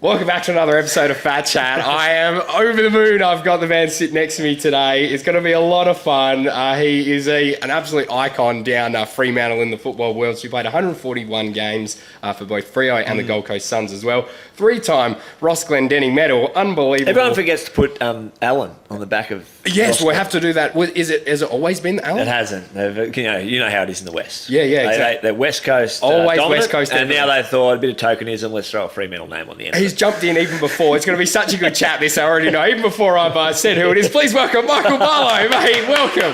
Welcome back to another episode of FatChat. I am over the moon. I've got the man sitting next to me today. It's going to be a lot of fun. He is an absolute icon down Fremantle in the football world. So he played 141 games for both Freo and the Gold Coast Suns as well. 3-time Ross Glendenning medal. Unbelievable. Everyone forgets to put Alan on the back of... Yes, we'll have to do that. Has it always been Alan? It hasn't. You know how it is in the West. Yeah, exactly. They're West Coast always dominant, West Coast. And now they thought, a bit of tokenism, let's throw a Fremantle name on the end. He's jumped in even before. It's going to be such a good chat, this, I already know. Even before I've said who it is, please welcome Michael Barlow, mate. Welcome.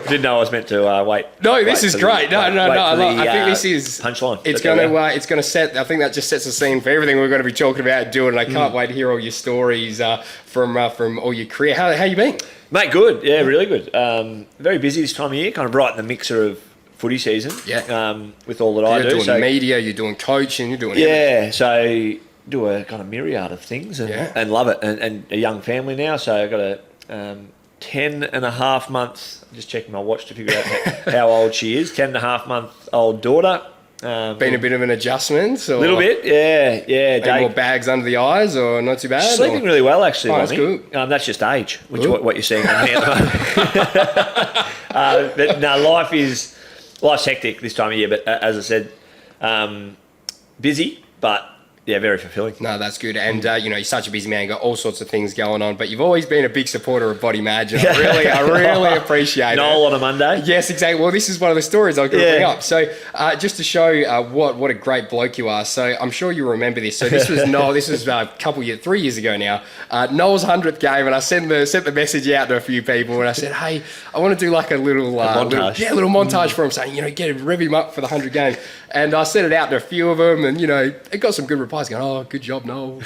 Didn't know I was meant to wait. No, this is great. No. I think this is... punchline. It's going to set... I think that just sets the scene for everything we're going to be talking about and doing. And I can't wait to hear all your stories from all your career. How you been? Mate, good. Yeah, really good. Very busy this time of year, kind of right in the mixer of footy season. Yeah. With all that I do. You're doing media, you're doing coaching, you're doing everything. So do a kind of myriad of things and love it. And a young family now, so I've got a 10 and a half months, just checking my watch to figure out how old she is, 10 and a half month old daughter. Been a bit of an adjustment? A little bit, yeah. More bags under the eyes or not too bad? Sleeping really well, actually. Oh, that's good. That's just age, which is what you're seeing on me at the moment. But no, life's hectic this time of year, but as I said, busy, but yeah, very fulfilling. No, that's good. And, you're such a busy man, got all sorts of things going on, but you've always been a big supporter of Body Magic. I really appreciate it. Noel on a Monday. Yes, exactly. Well, this is one of the stories I was going to bring up. So just to show what a great bloke you are. So I'm sure you remember this. So this was Noel. This was 3 years ago now. Noel's 100th game, and I sent the message out to a few people, and I said, hey, I want to do like a little montage. Little montage for him, saying, rev him up for the 100 games. And I sent it out to a few of them, and, it got some good replies going, oh, good job, Noel,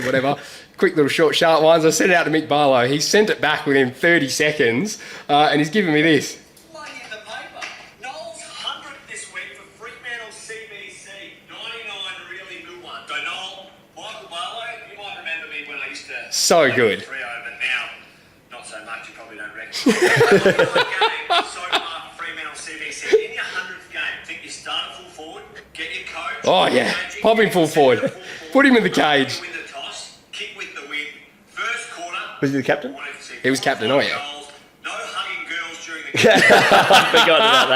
whatever. Quick little short, sharp ones. I sent it out to Mick Barlow. He sent it back within 30 seconds, and he's giving me this. Flying in the paper. Noel's 100th this week for Fremantle CBC. 99, really good one. So, Noel, Michael Barlow, you might remember me when I used to... So good. Freo, but now, not so much. You probably don't reckon. So far for Fremantle CBC. In your 100th game, think you start full forward, get your coach... Oh, yeah. Pop him full forward. Put him in the cage. Win the toss, kick with the win. First quarter... Was he the captain? He was captain, oh yeah. No hugging girls during the game. I forgot about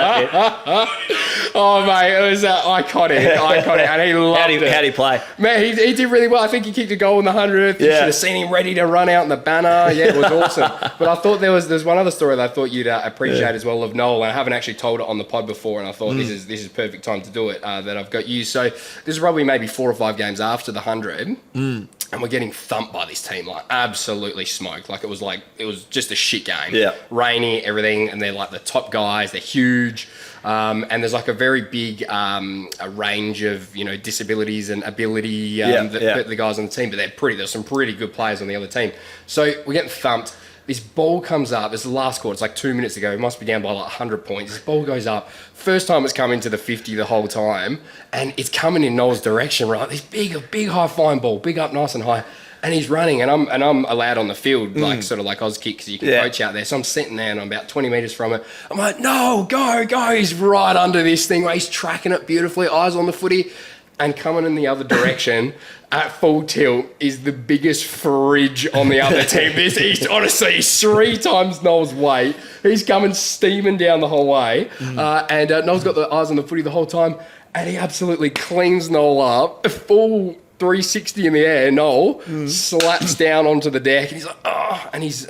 that bit. Oh, mate, it was iconic, and he loved it. How'd he play? Man, he did really well. I think he kicked a goal in the 100th. You should have seen him ready to run out in the banner. Yeah, it was awesome. But I thought there's one other story that I thought you'd appreciate as well of Noel, and I haven't actually told it on the pod before, and I thought this is perfect time to do it, that I've got you. So this is probably maybe 4 or 5 games after the 100, and we're getting thumped by this team, like absolutely smoked. Like it was just a shit game. Yeah. Rainy, everything, and they're like the top guys, they're huge. And there's like a very big a range of disabilities and ability the guys on the team, but there's some pretty good players on the other team. So we're getting thumped. This ball comes up. It's the last quarter. It's like 2 minutes ago. It must be down by like 100 points. This ball goes up. First time it's come into the 50 the whole time, and it's coming in Noel's direction. Right, this big high flying ball, big up nice and high. And he's running, and I'm allowed on the field, like sort of like Oz kick, because you can coach out there. So I'm sitting there, and I'm about 20 metres from it. I'm like, no, go. He's right under this thing, where he's tracking it beautifully, eyes on the footy, and coming in the other direction at full tilt is the biggest fridge on the other team. He's 3 times Noel's weight. He's coming steaming down the whole way, and Noel's got the eyes on the footy the whole time, and he absolutely cleans Noel up, full 360 in the air. Noel slaps down onto the deck, and he's like, oh, and he's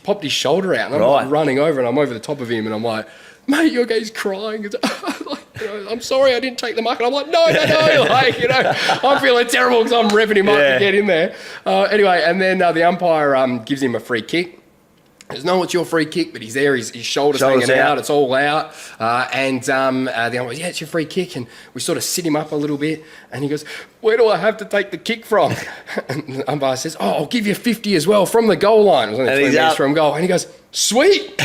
popped his shoulder out, and I'm like running over, and I'm over the top of him, and I'm like, mate, your guy's crying. I'm sorry I didn't take the mark. And I'm like, no. I'm feeling terrible because I'm revving him up to get in there. Anyway, and then the umpire gives him a free kick. There's no, it's your free kick, but he's there. His shoulder's hanging out. It's all out. And the umpire goes, it's your free kick. And we sort of sit him up a little bit. And he goes, where do I have to take the kick from? And the umpire says, I'll give you 50 as well from the goal line. It was only 20 metres from goal. And he goes, Sweet.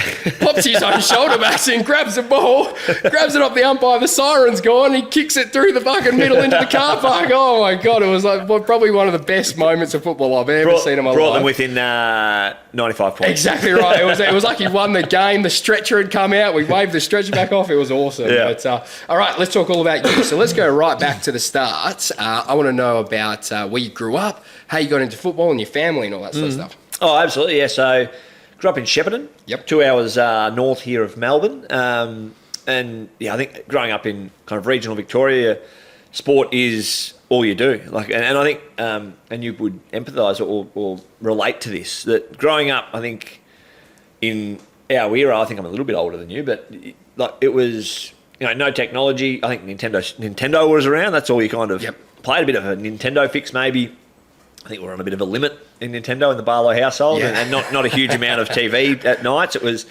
Pops his own shoulder backs in, grabs the ball, grabs it off the umpire, the siren's gone, he kicks it through the fucking middle into the car park. Oh my God, it was like probably one of the best moments of football I've ever seen in my life. Brought them within 95 points. Exactly right. It was like he won the game, the stretcher had come out, we waved the stretcher back off, it was awesome. Yeah. But, all right, let's talk all about you. So let's go right back to the start. I want to know about where you grew up, how you got into football and your family and all that sort of stuff. Oh, absolutely, yeah. So grew up in Shepparton, 2 hours north here of Melbourne. And yeah, I think growing up in kind of regional Victoria, sport is all you do. Like, and I think, and you would empathise or relate to this, that growing up, I think in our era, I think I'm a little bit older than you, but like it was, no technology. I think Nintendo was around. That's all you kind of played. A bit of a Nintendo fix, maybe. I think we're on a bit of a limit in Nintendo in the Barlow household, and not a huge amount of TV at nights. It was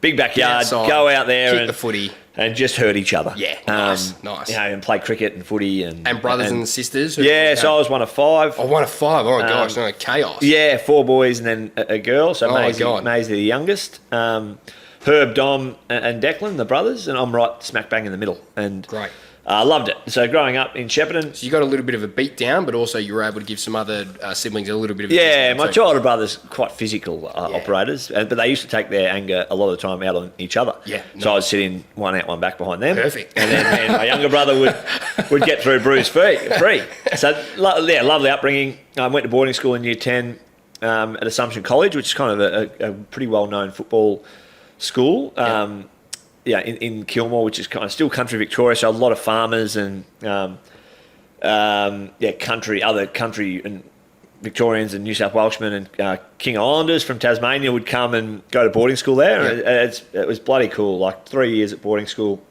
big backyard, go out there kick the footy, and just hurt each other. Yeah, nice. And play cricket and footy and brothers and sisters. So I was one of 5. Oh, one of 5. Oh my gosh, no, chaos. Yeah, 4 boys and then a girl. So Maisie the youngest. Herb, Dom, and Declan, the brothers, and I'm right smack bang in the middle. And great. I loved it. So growing up in Shepparton... So you got a little bit of a beat down, but also you were able to give some other siblings a little bit of a... Yeah, my two older brothers, quite physical operators, but they used to take their anger a lot of the time out on each other. Yeah. So I'd sit in one out, one back behind them. Perfect. And then my younger brother would get through bruise free. So, lovely upbringing. I went to boarding school in year 10 at Assumption College, which is kind of a pretty well-known football school. In Kilmore, which is kind of still country Victoria, so a lot of farmers and other country and Victorians and New South Welshmen and King Islanders from Tasmania would come and go to boarding school there. Yeah. It was bloody cool. Like 3 years at boarding school,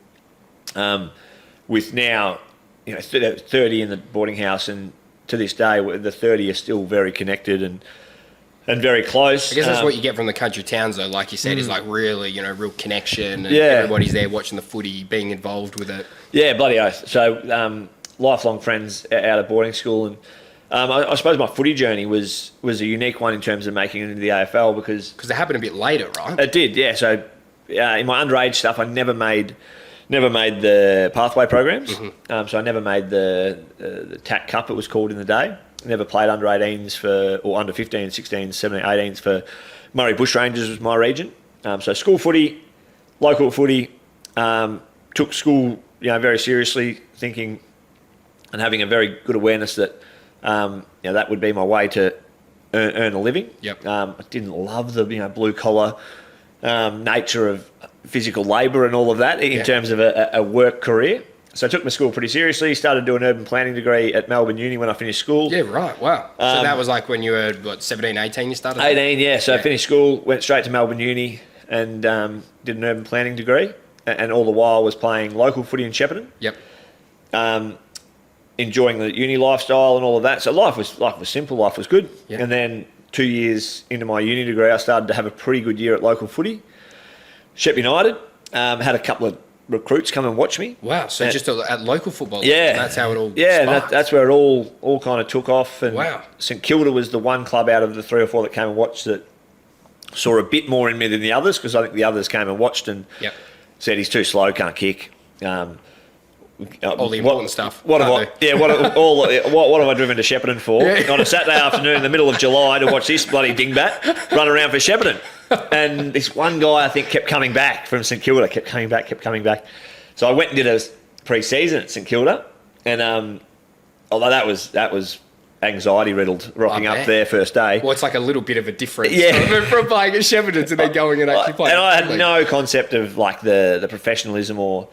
with now 30 in the boarding house, and to this day the 30 are still very connected and very close. I guess that's what you get from the country towns, though. Like you said, is like really, real connection. And everybody's there watching the footy, being involved with it. Yeah, bloody oath. So lifelong friends out of boarding school, and I suppose my footy journey was a unique one in terms of making it into the AFL because it happened a bit later, right? It did, yeah. So in my underage stuff, I never made the pathway programs. Mm-hmm. So I never made the TAC Cup, it was called in the day. Never played under 18s or under 15, 16, 17, 18s for Murray Bushrangers was my region. So school footy, local footy, took school very seriously, thinking and having a very good awareness that that would be my way to earn a living. Yep. I didn't love the blue collar nature of physical labour and all of that in terms of a work career. So I took my school pretty seriously, started doing an urban planning degree at Melbourne Uni when I finished school. Yeah, right, wow. So that was like when you were, 17, 18 you started? 18, yeah. So I finished school, went straight to Melbourne Uni and did an urban planning degree, and all the while was playing local footy in Shepparton. Yep. Enjoying the uni lifestyle and all of that. So life was simple, life was good. Yep. And then 2 years into my uni degree, I started to have a pretty good year at local footy. Shep United, had a couple of recruits come and watch me. Wow, so just at local football. Yeah. That's how it all that's where it all kind of took off. And wow. St Kilda was the one club out of the 3 or 4 that came and watched that saw a bit more in me than the others, because I think the others came and watched and said he's too slow, can't kick. All the important stuff. What have I driven to Shepparton for on a Saturday afternoon in the middle of July to watch this bloody dingbat run around for Shepparton? And this one guy, I think, kept coming back from St Kilda, kept coming back. So I went and did a pre-season at St Kilda, and although that was anxiety riddled rocking up there first day. Well, it's like a little bit of a difference from playing at Shepparton to then going and actually playing. And I had no concept of like the professionalism or.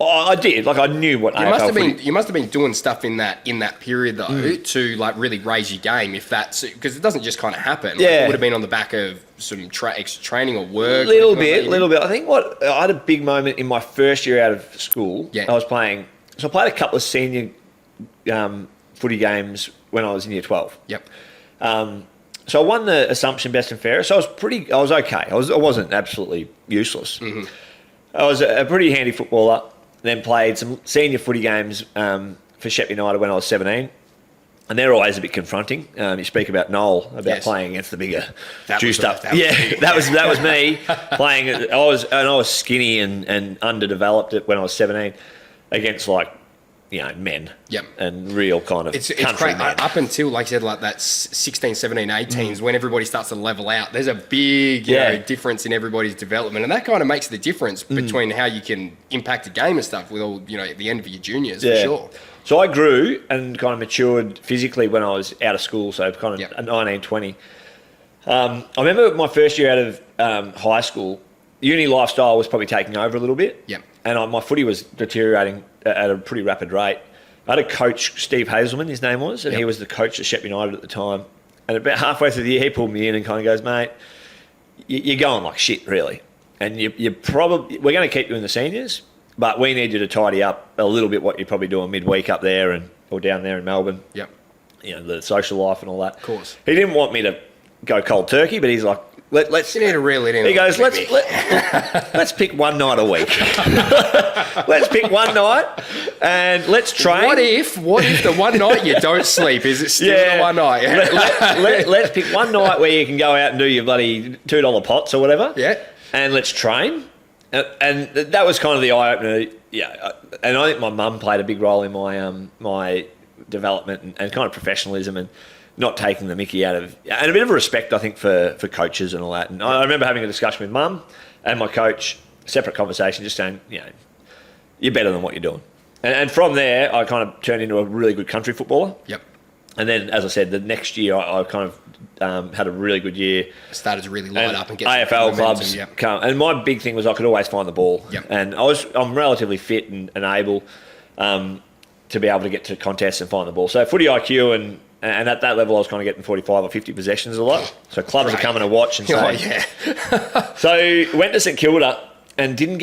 I did. Like I knew what you must have been doing stuff in that period though to like really raise your game. If that's because it doesn't just kind of happen. Yeah, like, it would have been on the back of some extra training or work. Little bit. I think I had a big moment in my first year out of school. Yeah. I was playing. So I played a couple of senior footy games when I was in year 12. Yep. So I won the Assumption Best and Fairest. So I was okay. I wasn't absolutely useless. Mm-hmm. I was a pretty handy footballer. Then played some senior footy games for Shep United when I was 17. And they're always a bit confronting. You speak about Noel, about playing against the bigger, juiced up. That was me playing. I was skinny and underdeveloped when I was 17 against men. Yep. And real kind of country men. Up until, like I said, like that 16, 17, 18s, when everybody starts to level out, there's a big difference in everybody's development. And that kind of makes the difference between how you can impact a game and stuff with all, at the end of your juniors, for sure. So I grew and kind of matured physically when I was out of school, so kind of 19, 20. I remember my first year out of high school, uni lifestyle was probably taking over a little bit. Yep. And my footy was deteriorating at a pretty rapid rate. I had a coach, Steve Hazelman, his name was, and he was the coach at Shep United at the time. And about halfway through the year, he pulled me in and kind of goes, mate, you're going like shit, really. And we're going to keep you in the seniors, but we need you to tidy up a little bit what you're probably doing midweek up there or down there in Melbourne. Yep. The social life and all that. Of course. He didn't want me to go cold turkey, but he's like, let's. You need to reel it in. He goes, let's pick one night a week. Let's pick one night and let's train. What if the one night you don't sleep? Is it still the one night? Let's pick one night where you can go out and do your bloody $2 pots or whatever. Yeah. And let's train. And that was kind of the eye opener. Yeah. And I think my mum played a big role in my development and kind of professionalism and not taking the mickey out of, and a bit of a respect, I think, for coaches and all that. And I remember having a discussion with mum and my coach, separate conversation, just saying, you're better than what you're doing. And from there, I kind of turned into a really good country footballer. Yep. And then, as I said, the next year, I kind of had a really good year. Started to really light up and get AFL clubs come. And my big thing was I could always find the ball. Yep. And I'm relatively fit and able to be able to get to contests and find the ball. So footy IQ and at that level, I was kind of getting 45 or 50 possessions a lot. So clubs are coming to watch and say. So went to St Kilda and did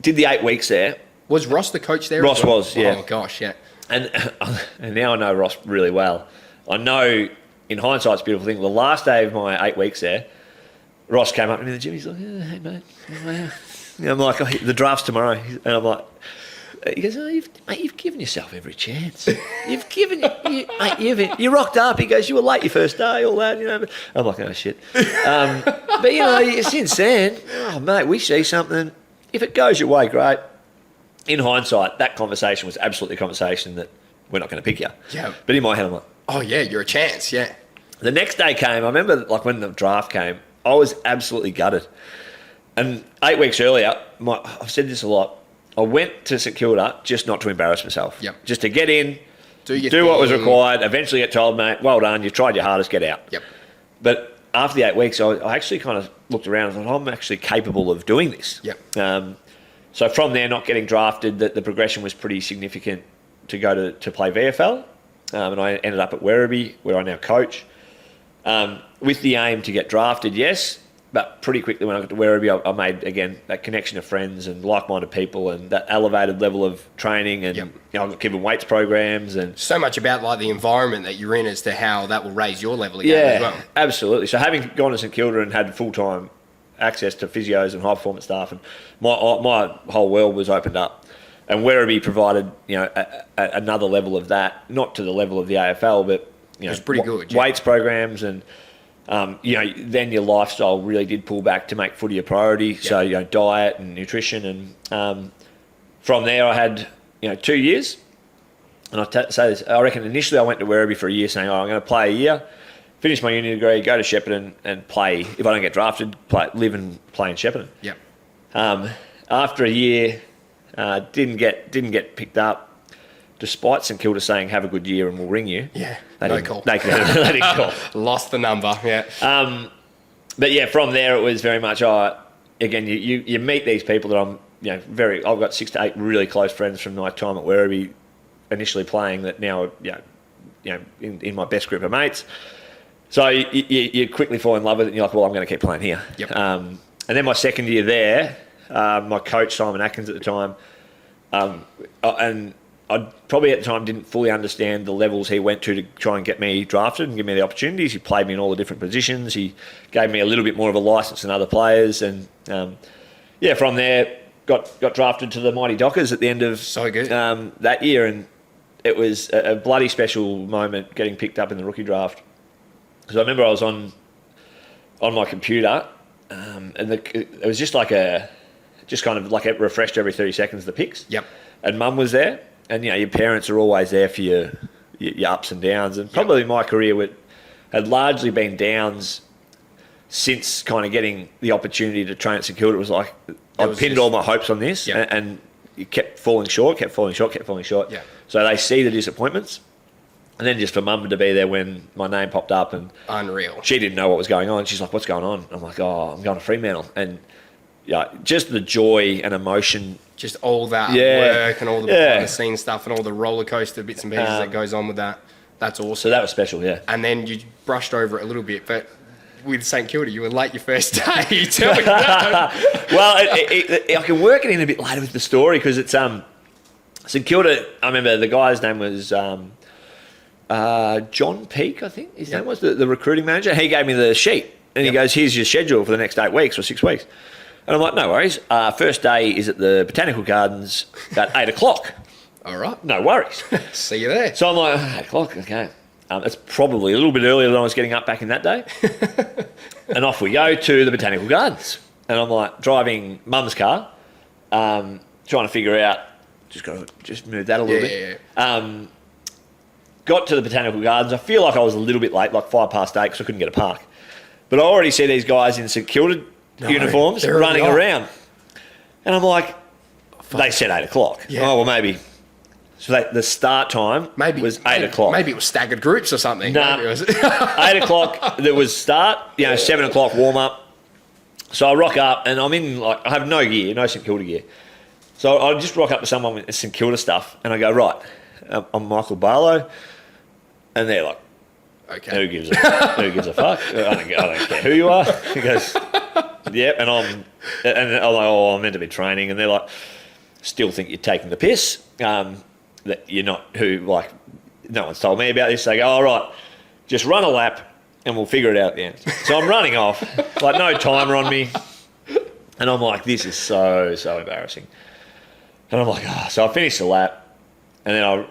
the 8 weeks there. Was Ross the coach there? Ross was, yeah. Oh gosh, yeah. And now I know Ross really well. I know, in hindsight, it's a beautiful thing. The last day of my 8 weeks there, Ross came up to me in the gym. He's like, hey, mate. I'm like, the draft's tomorrow. And I'm like, he goes, you've given yourself every chance. You rocked up. He goes, you were late your first day, all that, But I'm like, oh, shit. But, since then, mate, we see something. If it goes your way, great. In hindsight, that conversation was absolutely a conversation that we're not going to pick you. Yeah. But in my head, I'm like, oh, yeah, you're a chance, yeah. The next day came, I remember when the draft came, I was absolutely gutted. And 8 weeks earlier, I've said this a lot, I went to St Kilda just not to embarrass myself. Yep. Just to get in, do what was required, eventually get told, mate, well done, you've tried your hardest, get out. Yep. But after the 8 weeks, I actually kind of looked around and thought, I'm actually capable of doing this. Yep. So from there, not getting drafted, the progression was pretty significant to go to play VFL. And I ended up at Werribee, where I now coach. With the aim to get drafted, yes. But pretty quickly when I got to Werribee, I made, again, that connection of friends and like-minded people and that elevated level of training. And I got given weights programs. And so much about the environment that you're in as to how that will raise your level again as well. Absolutely. So having gone to St Kilda and had full-time access to physios and high-performance staff, and my whole world was opened up. And Werribee provided, another level of that, not to the level of the AFL, but it was pretty good. Weights programs and. Then your lifestyle really did pull back to make footy a priority. Yep. So, diet and nutrition. And from there, I had, 2 years. And say this, I reckon initially I went to Werribee for a year saying, I'm going to play a year, finish my uni degree, go to Shepparton and play. If I don't get drafted, live and play in Shepparton. Yep. After a year, didn't get picked up. Despite St Kilda saying, have a good year and we'll ring you. Yeah, they didn't call. Lost the number, yeah. But from there it was very much, again, you meet these people that I'm, I've got 6 to 8 really close friends from my time at Werribee initially playing that now, in my best group of mates. So you quickly fall in love with it and you're like, well, I'm going to keep playing here. Yep. And then my second year there, my coach, Simon Atkins at the time, and I probably at the time didn't fully understand the levels he went to try and get me drafted and give me the opportunities. He played me in all the different positions. He gave me a little bit more of a license than other players. And, from there, got drafted to the Mighty Dockers at the end of so good. that year. And it was a bloody special moment getting picked up in the rookie draft. Because I remember I was on my computer, and it was just kind of like it refreshed every 30 seconds, the picks. Yep. And Mum was there, and your parents are always there for your ups and downs. And probably my career had largely been downs since kind of getting the opportunity to train at St Kilda. It was like I pinned all my hopes on this, and you kept falling short. Yeah. So they see the disappointments. And then just for Mum to be there when my name popped up, and unreal. She didn't know what was going on. She's like, "What's going on?" I'm like, "Oh, I'm going to Fremantle." And just the joy and emotion, just all that work and all the behind the scenes stuff and all the roller coaster bits and pieces that goes on with that. That's awesome. So that was special, yeah. And then you brushed over it a little bit, but with St Kilda, you were late your first day. Tell me that. Well, I can work it in a bit later with the story because it's St Kilda. I remember the guy's name was. John Peake, I think his name was, the recruiting manager. He gave me the sheet and he goes, "Here's your schedule for the next 8 weeks or 6 weeks." And I'm like, "No worries. First day is at the Botanical Gardens at 8 o'clock. All right. No worries. See you there. So I'm like, 8 o'clock, okay. It's probably a little bit earlier than I was getting up back in that day. And off we go to the Botanical Gardens. And I'm like driving Mum's car, trying to figure out, just move that a little bit. Yeah. Got to the Botanical Gardens. I feel like I was a little bit late, like 8:05 because I couldn't get a park. But I already see these guys in St Kilda uniforms running around. And I'm like, they said 8 o'clock. Yeah. Oh, well, maybe. So the start time was 8 o'clock. Maybe it was staggered groups or something. Nah, 8 o'clock, there was start, 7 o'clock warm up. So I rock up and I'm in, I have no gear, no St Kilda gear. So I just rock up to someone with St Kilda stuff and I go, "Right, I'm Michael Barlow." And they're like, "Okay, who gives a fuck? I don't care who you are." He goes, "Yep." And I'm like, "Oh, I'm meant to be training." And they're like, "Still think you're taking the piss. That you're not who, no one's told me about this." They go, "All right, just run a lap and we'll figure it out at the end." So I'm running off, no timer on me. And I'm like, this is so embarrassing. And I'm like, so I finish the lap and then I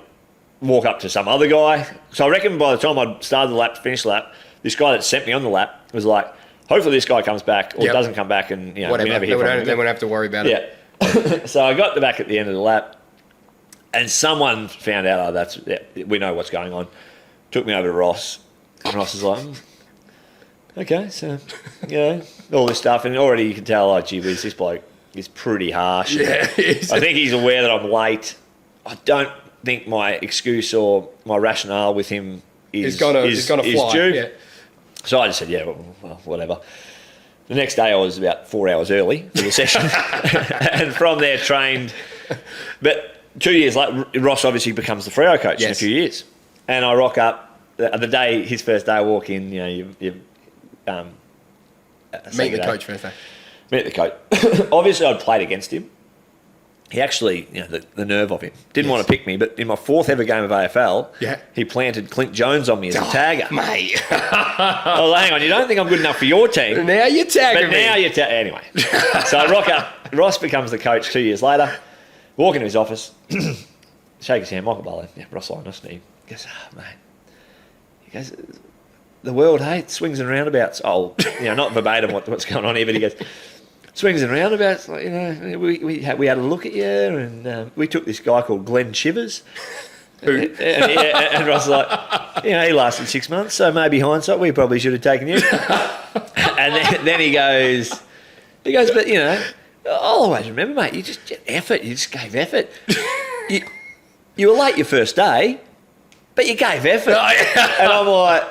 walk up to some other guy. So I reckon by the time I'd started the lap, finished the lap, this guy that sent me on the lap was like, "Hopefully this guy comes back or doesn't come back," and whatever. We never hear from him. They won't have to worry about it. Yeah. So I got back at the end of the lap, and someone found out, we know what's going on. Took me over to Ross, and Ross is like, "Okay, so all this stuff," and already you can tell, gee whiz, this bloke is pretty harsh. Yeah, I think he's aware that I'm late. I don't think my excuse or my rationale with him is gonna fly. Due. Yeah. So I just said, well, whatever. The next day I was about 4 hours early for the session and from there trained. But 2 years later, Ross obviously becomes the Freo coach in a few years. And I rock up the day, his first day I walk in, meet the coach first day. Meet the coach. Obviously I'd played against him. He actually, the nerve of him. Didn't want to pick me, but in my 4th ever game of AFL, he planted Clint Jones on me as a tagger. Mate. I was like, hang on, you don't think I'm good enough for your team. Now you're tagging me. Now you're anyway. So I rock up. Ross becomes the coach 2 years later. Walk into his office. Shake his hand. Michael Barlow. Yeah, Ross Lyness. He goes, mate. He goes, the world hates swings and roundabouts. Oh, not verbatim what's going on here, but he goes, swings and roundabouts, we had a look at you, and we took this guy called Glenn Shivers. and Ross was like, he lasted 6 months, so maybe hindsight, we probably should have taken you. And then he goes, but I'll always remember, mate, you just effort, you just gave effort. You were late your first day, but you gave effort. And I'm like,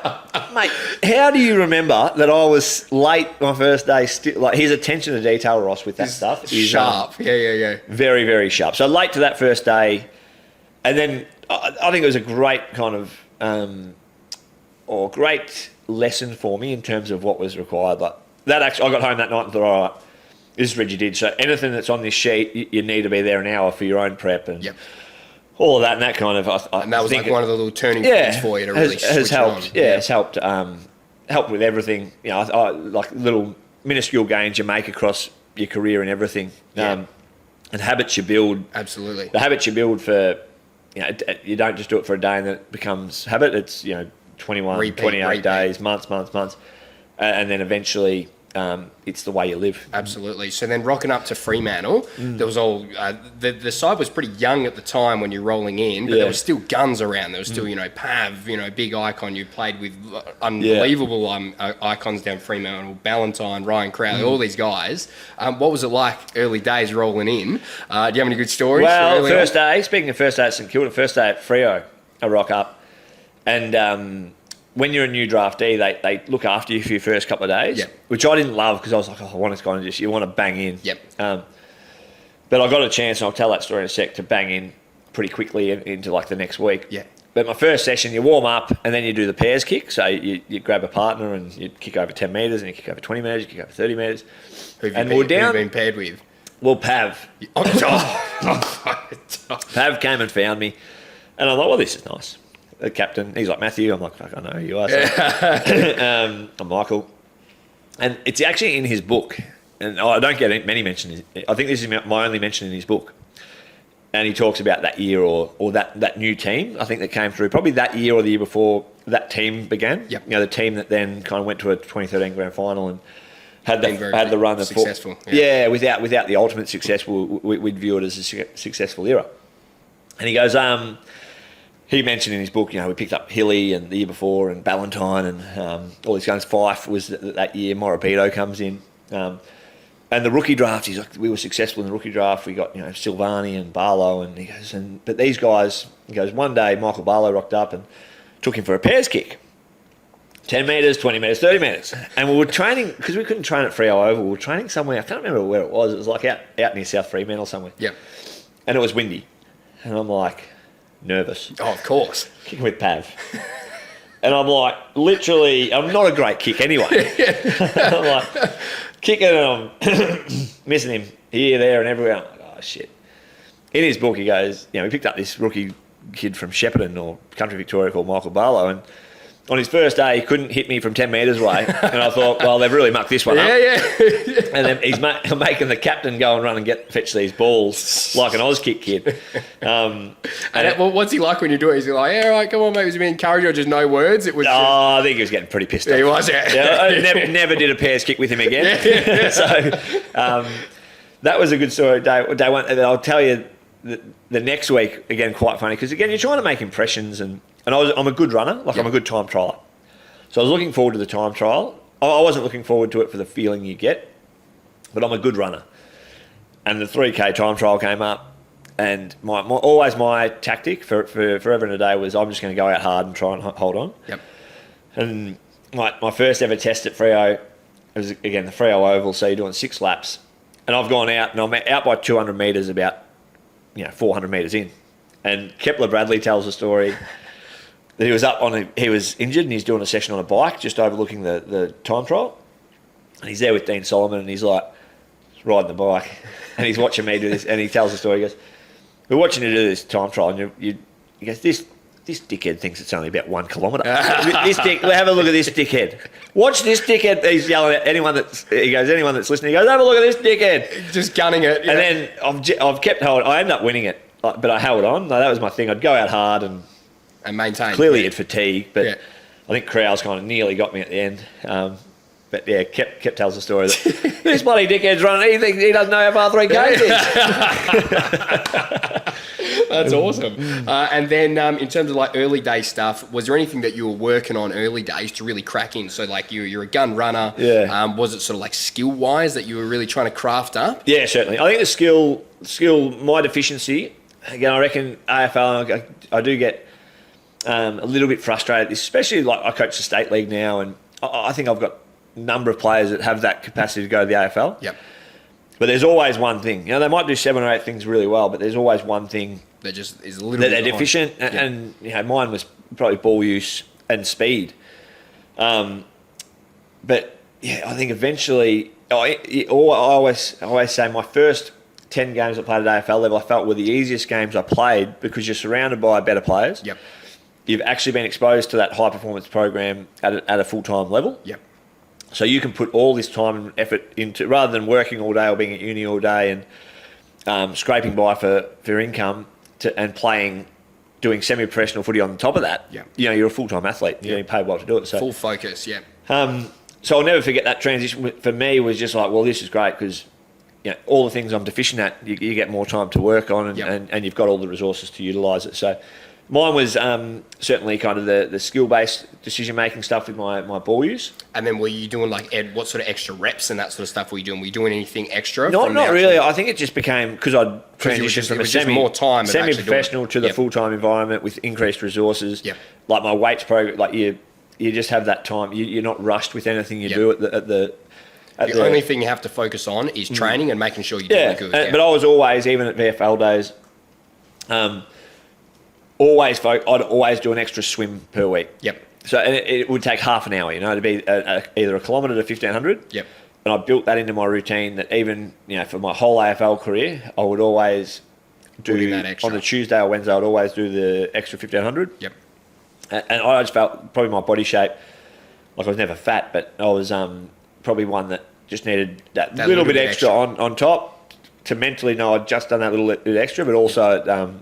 mate, how do you remember that I was late my first day? His attention to detail, Ross, with that stuff is sharp. Yeah. Very, very sharp. So late to that first day, and then I think it was a great kind of or great lesson for me in terms of what was required. Like that, actually, I got home that night and thought, all right, this is what you did. So anything that's on this sheet, you need to be there an hour for your own prep and. Yep. All of that and that kind of, and that was like one of the little turning points for you to really has helped. On. Yeah, it's helped with everything. I like little minuscule gains you make across your career and everything, and habits you build. Absolutely, the habits you build for you don't just do it for a day and then it becomes habit. It's 21, 28 days, months, and then eventually it's the way you live. Absolutely. So then rocking up to Fremantle, there was all the side was pretty young at the time when you're rolling in, but there was still guns around. There was still Pav, big icon. You played with unbelievable icons down Fremantle, Ballantyne, Ryan Crowley, all these guys. What was it like early days rolling in? Do you have any good stories? Well, first day, speaking of first day at St Kilda, first day at Freo, I rock up, and when you're a new draftee, they look after you for your first couple of days, which I didn't love because I was like, I want to kind of you want to bang in. But I got a chance, and I'll tell that story in a sec, to bang in pretty quickly into like the next week. But my first session, you warm up and then you do the pairs kick. So you grab a partner and you kick over 10 metres and you kick over 20 metres, you kick over 30 metres. Who have you been paired with? Well, Pav. Pav came and found me. And I thought, well, this is nice. The captain, he's like, Matthew. I'm like, fuck, I know who you are. So. I'm Michael. And it's actually in his book. And I don't get many mentions. I think this is my only mention in his book. And he talks about that year or that new team, I think, that came through. Probably that year or the year before that team began. The team that then kind of went to a 2013 grand final and had the run of successful. Without the ultimate success, we'd view it as a successful era. And he goes, he mentioned in his book, we picked up Hilly and the year before and Ballantyne and all these guys. Fife was that year. Morabito comes in. And the rookie draft, he's like, we were successful in the rookie draft. We got, Silvani and Barlow. And he goes, but these guys, he goes, one day Michael Barlow rocked up and took him for a pairs kick. 10 metres, 20 metres, 30 metres. And we were training, because we couldn't train at Freo Oval, we were training somewhere, I can't remember where it was. It was like out near South Fremantle somewhere. And it was windy. And I'm like, nervous. Oh, of course. Kicking with Pav. And I'm like, literally, I'm not a great kick anyway. I'm like, kicking and I'm missing him here, there and everywhere. I'm like, oh, shit. In his book, he goes, we picked up this rookie kid from Shepparton or Country Victoria called Michael Barlow, and on his first day, he couldn't hit me from 10 metres away. And I thought, well, they've really mucked this one up. And then he's making the captain go and run and fetch these balls like an Auskick kid. What's he like when you do it? Is he like, all right, come on, mate. Was he being encouraged or just no words? It was. I think he was getting pretty pissed off. He was, I never did a pairs kick with him again. So that was a good story. Day one. And I'll tell you the next week, again, quite funny, because, again, you're trying to make impressions and I'm a good runner, I'm a good time trialer. So I was looking forward to the time trial. I wasn't looking forward to it for the feeling you get, but I'm a good runner. And the 3K time trial came up, and always my tactic for forever and a day was I'm just going to go out hard and try and hold on. And my first ever test at Freo, it was, again, the Freo Oval, so you're doing 6 laps. And I've gone out, and I'm out by 200 metres about 400 metres in. And Kepler Bradley tells a story that he was he was injured and he's doing a session on a bike just overlooking the time trial. And he's there with Dean Solomon and he's like riding the bike and he's watching me do this, and he tells the story. He goes, we're watching you do this time trial, and he goes, this dickhead thinks it's only about 1 kilometre. Have a look at this dickhead. Watch this dickhead. He's yelling at anyone that's listening. He goes, have a look at this dickhead. Just gunning it. And then I've kept holding. I ended up winning it, but I held on. No, that was my thing. I'd go out hard and maintain. Clearly it fatigued, but I think Crowell's kind of nearly got me at the end. But yeah, Kep tells the story that this bloody dickhead's running. He thinks he doesn't know how far 3K is. That's awesome. And then in terms of like early day stuff, was there anything that you were working on early days to really crack in? So like you're a gun runner. Was it sort of like skill wise that you were really trying to craft up? Yeah, certainly. I think the skill, my deficiency. Again, I reckon AFL. I do get a little bit frustrated, especially like I coach the state league now, and I think I've got number of players that have that capacity to go to the AFL. But there's always one thing. They might do 7 or 8 things really well, but there's always one thing that just is a little that bit they're deficient. And mine was probably ball use and speed. But yeah, I think eventually, I always say my first 10 games I played at AFL level, I felt were the easiest games I played because you're surrounded by better players. You've actually been exposed to that high performance program at a full-time level. So you can put all this time and effort into, rather than working all day or being at uni all day and scraping by for income and playing doing semi-professional footy on top of that, you're a full-time athlete. You're getting paid well to do it. So full focus, so I'll never forget that transition. For me, was just like, well, this is great because all the things I'm deficient at, you get more time to work on, and you've got all the resources to utilise it. So mine was certainly kind of the skill-based decision-making stuff with my ball use. And then were you doing like what sort of extra reps and that sort of stuff were you doing? Were you doing anything extra? Not really. I think it just became, because I'd transitioned from a semi-professional to the full-time environment with increased resources. Like my weights program, like you just have that time. You're not rushed with anything you do at the only thing you have to focus on is training and making sure you're doing good. But I was always, even at VFL days, I'd always do an extra swim per week. So it would take half an hour, to be either a kilometre to 1,500. And I built that into my routine that even, for my whole AFL career, I would always do that extra. On the Tuesday or Wednesday, I'd always do the extra 1,500. And I just felt probably my body shape, like I was never fat, but I was probably one that just needed that little bit extra on top to mentally know I'd just done that little bit extra, but also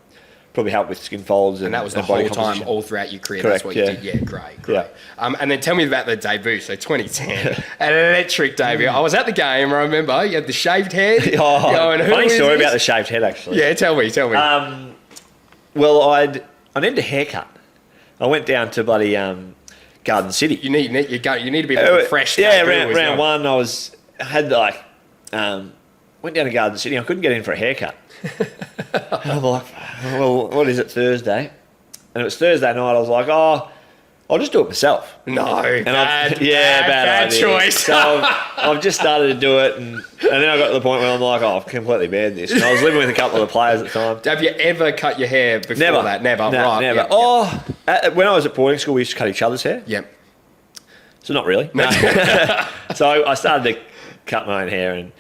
probably helped with skin folds. And that was the whole time, all throughout your career. Correct, that's what you did. Yeah, great. And then tell me about the debut. So 2010, an electric debut. I was at the game. I remember you had the shaved head. Funny story about the shaved head, actually. Yeah, tell me. Well, I needed a haircut. I went down to bloody Garden City. You need to be looking fresh. Yeah, round one, I went down to Garden City. I couldn't get in for a haircut. And I'm like, well, what is it, Thursday? And it was Thursday night. I was like, I'll just do it myself. Bad choice. So I've just started to do it, and then I got to the point where I'm like, I've completely banned this. And I was living with a couple of the players at the time. Have you ever cut your hair before that? Never. No, right. Never. When I was at boarding school, we used to cut each other's hair. So not really. No. So I started to cut my own hair, and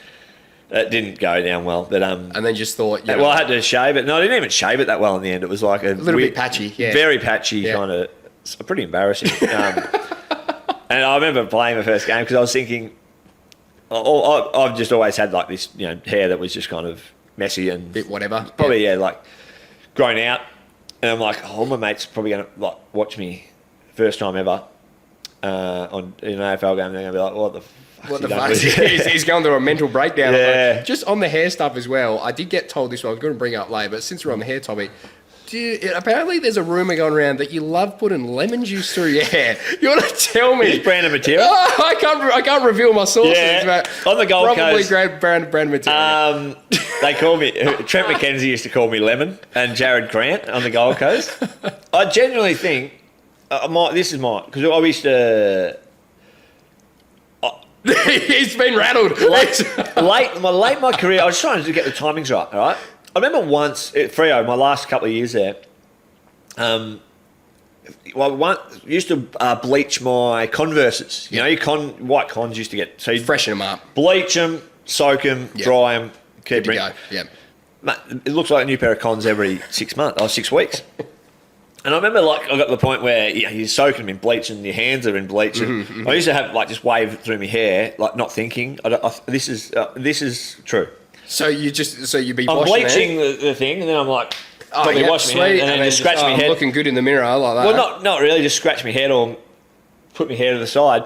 it didn't go down well. But and then just thought, well, I had to shave it. No, I didn't even shave it that well in the end. It was like a little bit patchy, very patchy kind of. It's pretty embarrassing. And I remember playing the first game because I was thinking, I've just always had like this, hair that was just kind of messy and bit whatever. Probably like grown out. And I'm like, all my mates are probably going to like watch me first time ever on an AFL game. And they're going to be like, what the fuck? He's going through a mental breakdown. Like, just on the hair stuff as well. I did get told this one. I was going to bring it up later, but since we're on the hair topic. Apparently there's a rumour going around that you love putting lemon juice through your hair. You want to tell me? Which brand of material? I can't reveal my sources, but on the Gold probably Coast, great brand material. They call me, Trent McKenzie used to call me Lemon, and Jared Grant on the Gold Coast. I genuinely think, this is mine, because I used to... He's been rattled. Late in my career, I was trying to get the timings right, all right? I remember once at Freo, my last couple of years there, used to bleach my Converses. White Cons used to get... So you'd freshen them up. Bleach them, soak them, dry them, keep them. Yeah. Mate, it looks like a new pair of Cons every 6 months, or 6 weeks. And I remember, I got to the point where you're soaking them in bleach and your hands are in bleach. And I used to have, just wave through my hair, not thinking. This is true. So you'd be I'm washing bleaching the thing, and then I'm like, wash my head, and then just scratch my head. I'm looking good in the mirror like that. Well, not really, just scratch my head or put my hair to the side.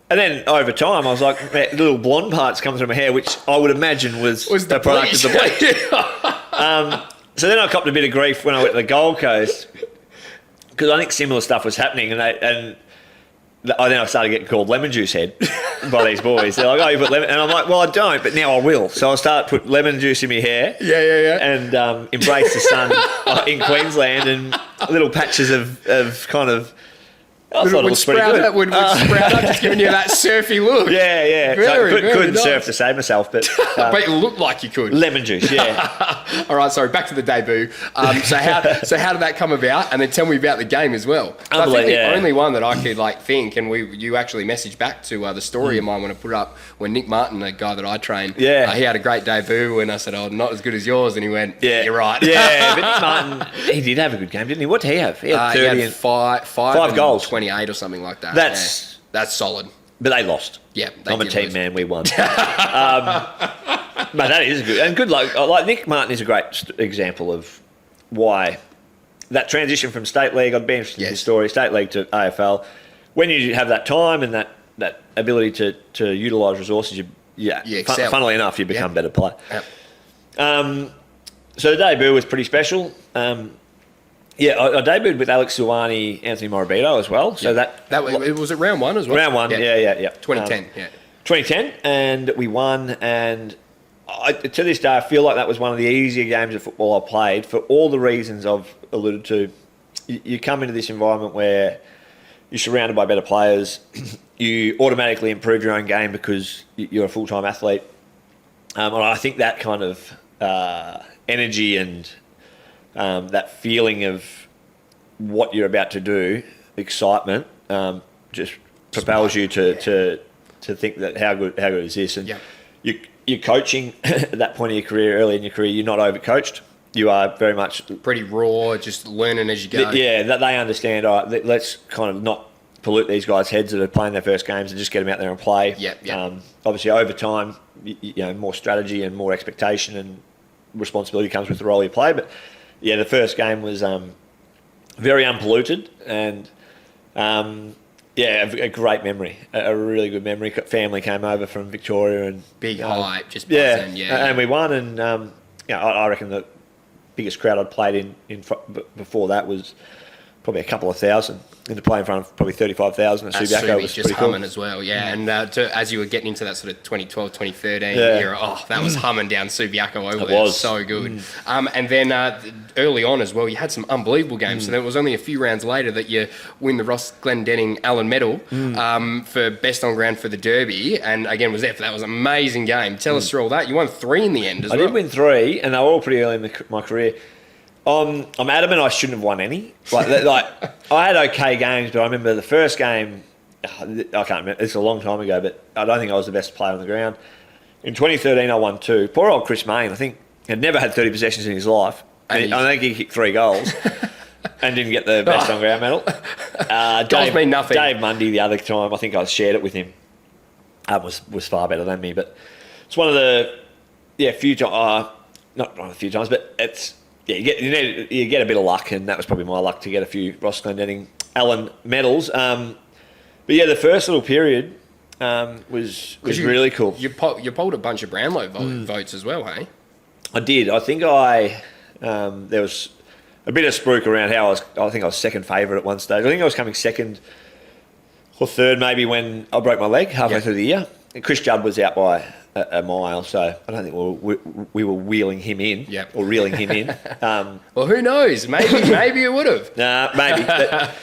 And then over time, I was like, little blonde parts come through my hair, which I would imagine was the product of the bleach. So then I copped a bit of grief when I went to the Gold Coast, because I think similar stuff was happening, and then I started getting called lemon juice head by these boys. They're like, you put lemon... And I'm like, well, I don't, but now I will. So I'll start put lemon juice in my hair. And embrace the sun in Queensland, and little patches of kind of... I thought it was pretty good. Would sprout up, just giving you that surfy look. Yeah. Couldn't surf to save myself, but... but it looked like you could. Lemon juice, yeah. All right, sorry, back to the debut. So how did that come about? And then tell me about the game as well. I think the only one that I could think, and you actually messaged back to the story of mine when I put it up, when Nick Martin, a guy that I trained, he had a great debut, and I said, not as good as yours, and he went, you're right. Yeah, but Nick Martin, he did have a good game, didn't he? What did he have? He had 30 he had five goals. 28 or something like that. That's solid. But they lost. Yeah, I'm a team man. We won. But that is good. And good luck. Nick Martin is a great example of why that transition from state league, I'd be interested in your story, state league to AFL. When you have that time and that ability to utilise resources, funnily enough, you become a better player. Yep. So the debut was pretty special. I debuted with Alex Silvani, Anthony Morabito as well. So it was at round 1 as well. Round 1, yeah. 2010, 2010, and we won. And to this day, I feel like that was one of the easier games of football I played for all the reasons I've alluded to. You come into this environment where you're surrounded by better players. You automatically improve your own game because you're a full-time athlete. And I think that kind of energy and that feeling of what you're about to do, excitement, just propels you to think that how good is this. And you're coaching at that point of your career, early in your career, you're not overcoached. You are very much pretty raw, just learning as you go. That they understand. All right, let's kind of not pollute these guys' heads that are playing their first games and just get them out there and play. Obviously, over time, more strategy and more expectation and responsibility comes with the role you play. But the first game was very unpolluted and a great memory, a really good memory. Family came over from Victoria and big hype, just buzzing, and we won. And I reckon the biggest crowd I'd played in before that was probably a couple of thousand. And to play in front of probably 35,000 at Subiaco was just pretty humming cool. as well, And as you were getting into that sort of 2012, 2013 era, that was humming down Subiaco over there. It was so good. And then early on as well, you had some unbelievable games. So then it was only a few rounds later that you win the Ross Glendenning Allen Medal for best on ground for the Derby. And again, was there for that was an amazing game. Tell us through all that. You won 3 in the end as well. I did win 3, and they were all pretty early in my career. I'm adamant I shouldn't have won any. Like I had okay games, but I remember the first game. I can't remember. It's a long time ago, but I don't think I was the best player on the ground. In 2013, I won 2. Poor old Chris Mayne, I think, had never had 30 possessions in his life. And I think he kicked 3 goals and didn't get the best on ground medal. Goals mean nothing. Dave Mundy, the other time, I think I shared it with him. Was far better than me, but it's one of the few times. Not a few times, but it's. You get a bit of luck, and that was probably my luck to get a few Ross Glendenning Allen medals. But the first little period was really cool. You polled a bunch of Brownlow votes as well, hey? I did. I think there was a bit of spruik around how I think I was second favourite at one stage. I think I was coming second or third maybe when I broke my leg halfway through the year. And Chris Judd was out by a mile, so I don't think we were wheeling him in or reeling him in. Well, who knows? Maybe it would have. Nah, maybe. But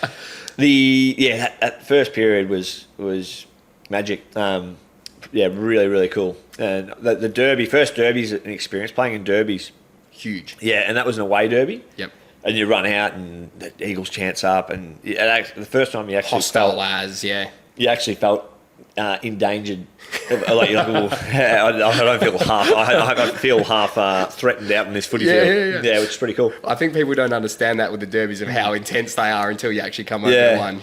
that first period was magic. Really, really cool. And the derby, first derby's an experience. Playing in derbies, huge. Yeah, and that was an away derby. Yep. And you run out, and the Eagles chants up, and the first time you actually hostile as you actually felt endangered. I don't feel half. I feel half threatened out in this footy field. Yeah, which is pretty cool. I think people don't understand that with the derbies of how intense they are until you actually come over the one.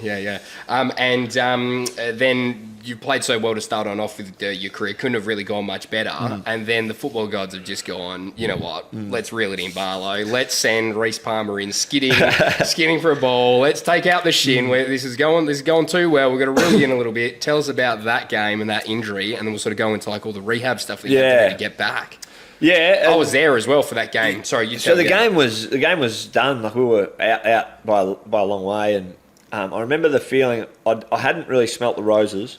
Then you played so well to start on off with your career. Couldn't have really gone much better. And then the football gods have just gone, you know what? Let's reel it in, Barlow. Let's send Reece Palmer in skidding for a ball. Let's take out the shin. Where this is going too well. We're going to reel you in a little bit. Tell us about that game and that injury, and then we'll sort of go into like all the rehab stuff that you had to really get back. Yeah, I was there as well for that game. Sorry, you. So the game was done. Like we were out by a long way, and I remember the feeling. I hadn't really smelt the roses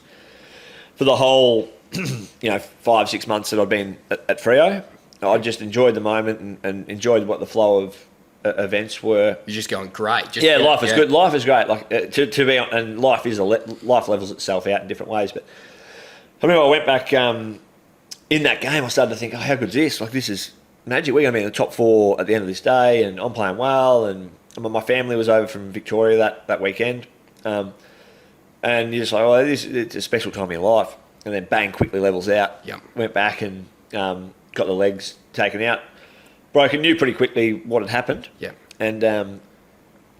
for the whole, 5-6 months that I'd been at Freo. I just enjoyed the moment and enjoyed what the flow of events were. You're just going great. Life is good. Life is great. Like to be on, and life levels itself out in different ways. But I remember I went back in that game. I started to think, how good is this? Like this is magic. We're going to be in the top 4 at the end of this day, and I'm playing well. And my family was over from Victoria that weekend. And you're just like, it's a special time in your life. And then bang, quickly levels out. Yep. Went back and got the legs taken out. Broken, knew pretty quickly what had happened. Yeah. And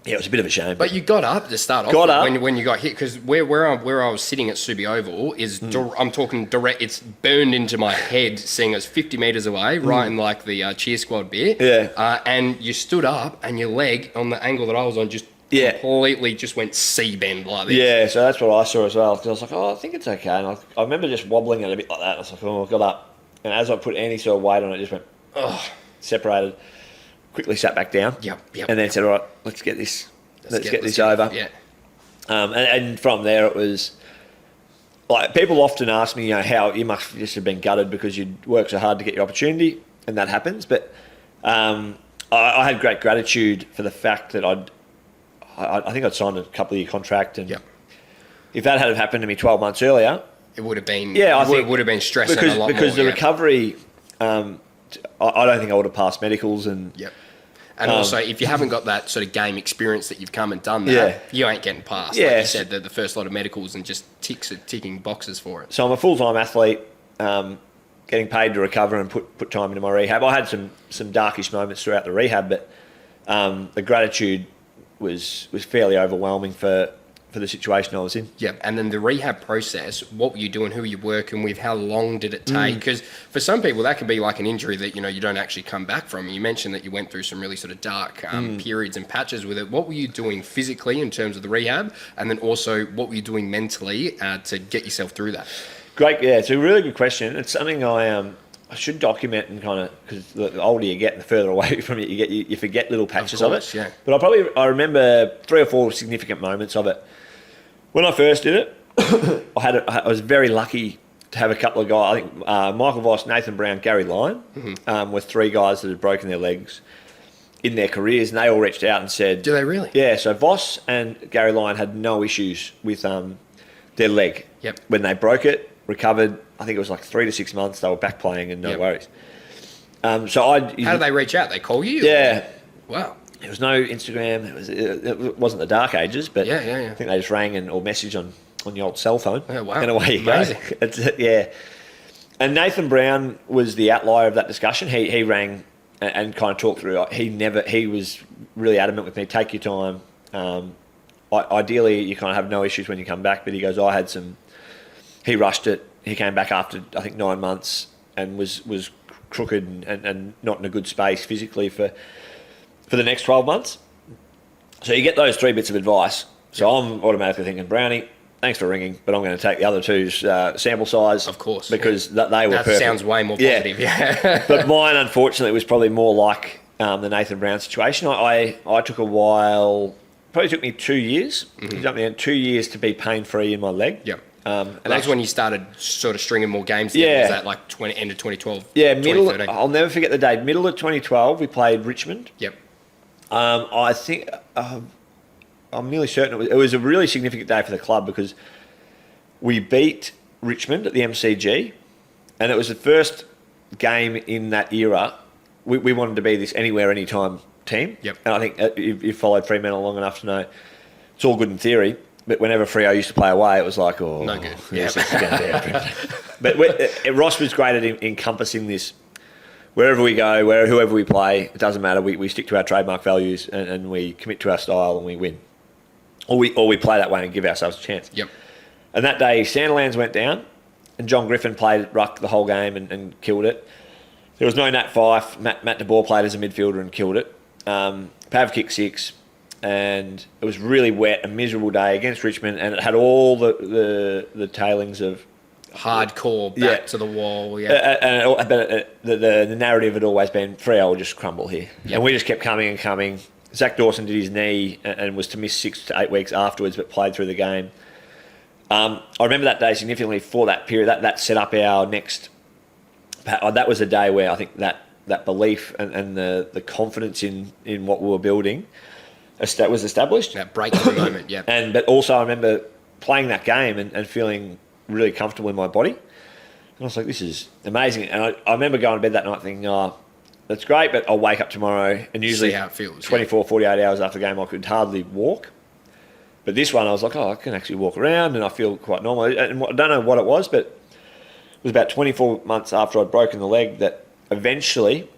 Yeah, it was a bit of a shame. But you got up to start off when you got hit, because where I was sitting at Subi Oval is I'm talking direct. It's burned into my head, seeing us 50 metres away, right in like the cheer squad bit. Yeah. And you stood up, and your leg on the angle that I was on just completely just went C-bend like this. Yeah, so that's what I saw as well. 'Cause I was like, I think it's okay. And I remember just wobbling it a bit like that. I was like, I got up, and as I put any sort of weight on it, just went separated. Quickly sat back down. Yep. And then said, all right, let's get this over. Yeah. And from there it was like, people often ask me, how you must just have been gutted because you'd worked so hard to get your opportunity, and that happens. But I had great gratitude for the fact that I think I'd signed a couple of year contract, and if that had happened to me 12 months earlier, it would have been would have been stressing because, a lot because more. The recovery, I don't think I would have passed medicals and. Yep. And also, if you haven't got that sort of game experience that you've come and done that, you ain't getting past. Like you said, the first lot of medicals and just ticking boxes for it. So I'm a full-time athlete, getting paid to recover and put time into my rehab. I had some darkish moments throughout the rehab, but the gratitude was fairly overwhelming for the situation I was in. Yeah, and then the rehab process, what were you doing, who were you working with, how long did it take? Because for some people, that can be like an injury that, you don't actually come back from. You mentioned that you went through some really sort of dark periods and patches with it. What were you doing physically in terms of the rehab? And then also, what were you doing mentally to get yourself through that? Great, yeah, it's a really good question. It's something I should document, and kind of, because the older you get and the further away from it you get, you forget little patches of it. Yeah. But I remember 3 or 4 significant moments of it. When I first did it, I was very lucky to have a couple of guys. I think Michael Voss, Nathan Brown, Gary Lyon were 3 guys that had broken their legs in their careers, and they all reached out and said, "Do they really?" Yeah. So Voss and Gary Lyon had no issues with their leg. Yep. When they broke it, recovered. I think it was like 3 to 6 months. They were back playing and no worries. How did they reach out? They call you? Yeah. Wow. There was no Instagram. It wasn't the dark ages, but yeah. I think they just rang or messaged on your old cell phone. Oh, wow. And away you Amazing. go. And Nathan Brown was the outlier of that discussion. He rang and kind of talked through. He was really adamant with me. Take your time. Ideally, you kind of have no issues when you come back. But he goes, he rushed it. He came back after I think 9 months and was crooked and not in a good space physically for the next 12 months. So you get those 3 bits of advice. So I'm automatically thinking, Brownie, thanks for ringing, but I'm going to take the other 2's sample size. Of course. Because they were perfect. That sounds way more positive, yeah. But mine, unfortunately, was probably more like the Nathan Brown situation. I took a while, probably took me 2 years. It took me 2 years to be pain-free in my leg. Yeah. And that's when you started sort of stringing more games together. Yeah. Was that like end of 2012? Yeah, 2013? I'll never forget the day. Middle of 2012, we played Richmond. Yep. I think I'm nearly certain it was a really significant day for the club because we beat Richmond at the MCG, and it was the first game in that era. We wanted to be this anywhere, anytime team. Yep. And I think you've followed Fremantle long enough to know it's all good in theory, but whenever Freo used to play away, it was like, no good. Yes, it's going to be but Ross was great at encompassing this. Wherever we go, whoever we play, it doesn't matter. We stick to our trademark values and we commit to our style and we win. Or we play that way and give ourselves a chance. Yep. And that day, Sandilands went down and John Griffin played ruck the whole game and killed it. There was no Nat Fyfe. Matt De Boer played as a midfielder and killed it. Pav kicked 6 and it was really wet, a miserable day against Richmond, and it had all the tailings of hardcore back to the wall. But the narrative had always been Freo will just crumble here. Yep. And we just kept coming and coming. Zach Dawson did his knee and was to miss 6 to 8 weeks afterwards, but played through the game. I remember that day significantly for that period. That set up our next. That was a day where I think that belief and the confidence in what we were building was established. That breakthrough moment, yeah. But also I remember playing that game and feeling really comfortable in my body. And I was like, this is amazing. And I remember going to bed that night thinking, that's great, but I'll wake up tomorrow. And usually see how it feels, 24, 48 hours after the game, I could hardly walk. But this one, I was like, I can actually walk around and I feel quite normal. And I don't know what it was, but it was about 24 months after I'd broken the leg that eventually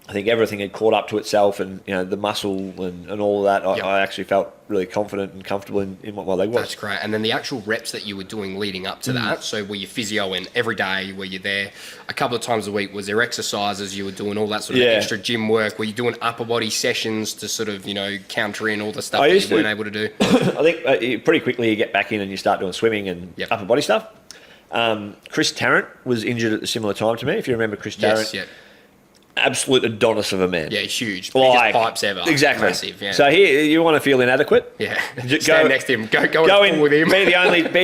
I think everything had caught up to itself, and the muscle and all of that. I actually felt really confident and comfortable in what my leg was. That's great. And then the actual reps that you were doing leading up to that, so were you physio in every day? Were you there a couple of times a week? Was there exercises you were doing, all that sort of extra gym work? Were you doing upper body sessions to sort of, counter in all the stuff that you weren't able to do? I think pretty quickly you get back in and you start doing swimming and upper body stuff. Chris Tarrant was injured at a similar time to me, if you remember Chris Tarrant. Yes, absolute Adonis of a man. Yeah, huge. Biggest pipes ever. Exactly. Massive, yeah. So here, you want to feel inadequate? Yeah. Stand next to him. Go in with him. Be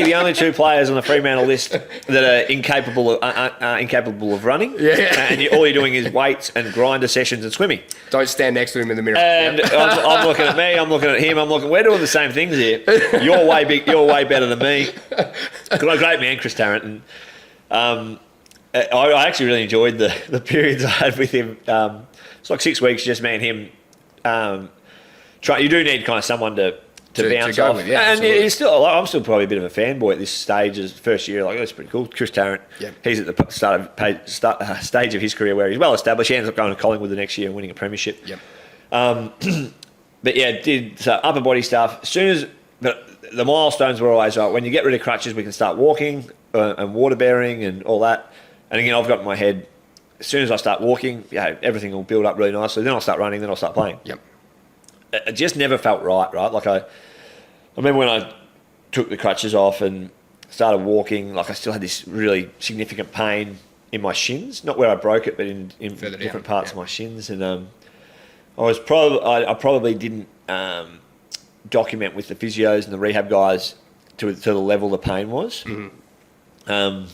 the only two players on the Fremantle list that are incapable of running. Yeah. And all you're doing is weights and grinder sessions and swimming. Don't stand next to him in the mirror. And I'm looking at me. I'm looking at him. we're doing the same things here. You're way big. You're way better than me. Great man, Chris Tarrant. And I actually really enjoyed the periods I had with him. It's like 6 weeks, just me and him. You do need kind of someone to bounce off. With, and I'm still probably a bit of a fanboy at this stage. As first year, that's pretty cool. Chris Tarrant, he's at the stage of his career where he's well established. He ends up going to Collingwood the next year and winning a premiership. Yep. But did upper body stuff. But the milestones were always when you get rid of crutches, we can start walking and water bearing and all that. And again, I've got in my head, as soon as I start walking, everything will build up really nicely. Then I'll start running, then I'll start playing. Yep. It just never felt right? Like I remember when I took the crutches off and started walking, like I still had this really significant pain in my shins. Not where I broke it, but in different parts of my shins. And I probably didn't document with the physios and the rehab guys to the level the pain was. Mm-hmm.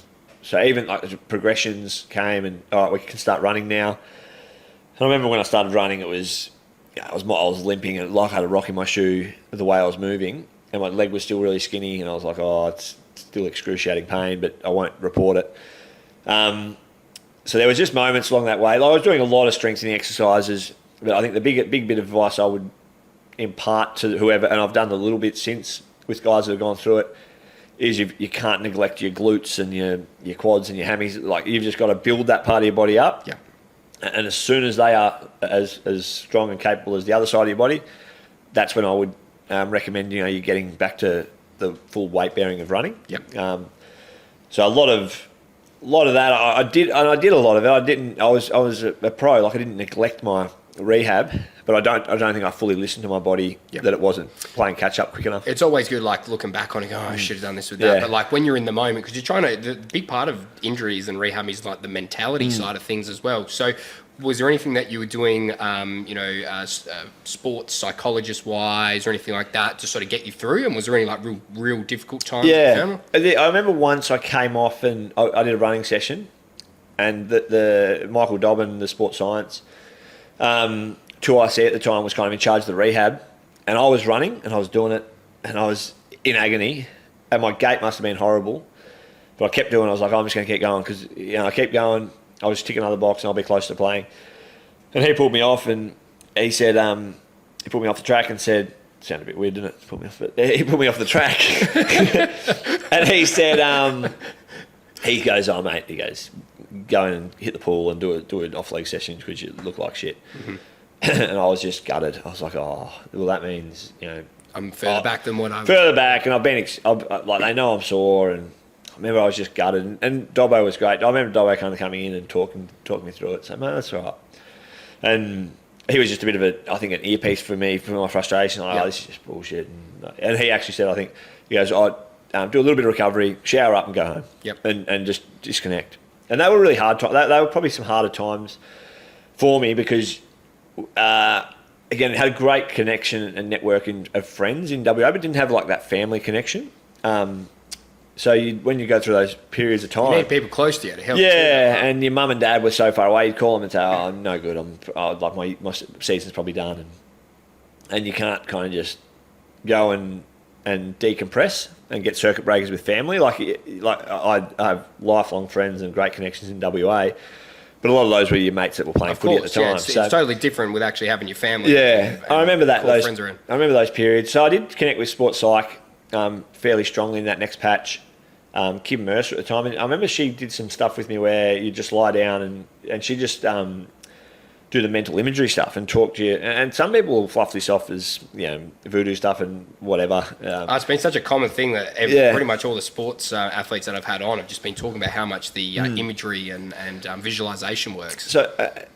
So even like the progressions came and all right, we can start running now. And I remember when I started running, I was limping and like I had a rock in my shoe the way I was moving, and my leg was still really skinny, and I was like, it's still excruciating pain, but I won't report it. So there was just moments along that way. Like I was doing a lot of strengthening exercises, but I think the big bit of advice I would impart to whoever, and I've done a little bit since with guys that have gone through it, is you can't neglect your glutes and your quads and your hammies. Like you've just got to build that part of your body up. Yeah. And as soon as they are as strong and capable as the other side of your body, that's when I would recommend you getting back to the full weight bearing of running. Yep. So a lot of that I did a lot of it. I was a pro. Like I didn't neglect my rehab, but I don't think I fully listened to my body that it wasn't playing catch up quick enough. It's always good, like looking back on it, I should have done this with that. But like when you're in the moment, because you're trying to, the big part of injuries and rehab is like the mentality side of things as well. So was there anything that you were doing, sports psychologist wise or anything like that to sort of get you through? And was there any like real difficult times? Yeah, I remember once I came off and I did a running session, and the Michael Dobbin, the sports science, 2IC at the time was kind of in charge of the rehab, and I was running and I was doing it and I was in agony and my gait must have been horrible, but I kept doing it. I was like, I'm just going to keep going because I keep going. I was ticking another box and I'll be close to playing. And he pulled me off and he said, he pulled me off the track and said, sounded a bit weird, didn't it? He pulled me off the track and he said, he goes, oh mate, he goes, go and hit the pool and do an off-leg session because you look like shit. Mm-hmm. And I was just gutted. I was like, well, that means, I'm further back than what I'm... Further back, and I've been... like, they know I'm sore, and I remember I was just gutted. And Dobbo was great. I remember Dobbo kind of coming in and talking me through it. So, man, that's all right. And he was just a bit of an earpiece for me, for my frustration. Like, this is just bullshit. And he actually said, he goes, do a little bit of recovery, shower up and go home. Yep. And just disconnect. And they were really hard times. They were probably some harder times for me because, again, it had a great connection and networking of friends in WA, but didn't have like that family connection. So when you go through those periods of time, you need people close to you to help. Yeah, too. And your mum and dad were so far away. You'd call them and say, I'm no good. Like my season's probably done, and you can't kind of just go and decompress and get circuit breakers with family. Like I have lifelong friends and great connections in WA, but a lot of those were your mates that were playing footy at the time. It's totally different with actually having your family. Yeah, I remember that. Friends around. I remember those periods. So I did connect with sports psych fairly strongly in that next patch. Kim Mercer at the time, and I remember she did some stuff with me where you just lie down and she just do the mental imagery stuff and talk to you. And some people will fluff this off as, voodoo stuff and whatever. It's been such a common thing that pretty much all the sports athletes that I've had on have just been talking about how much the imagery and visualization works. So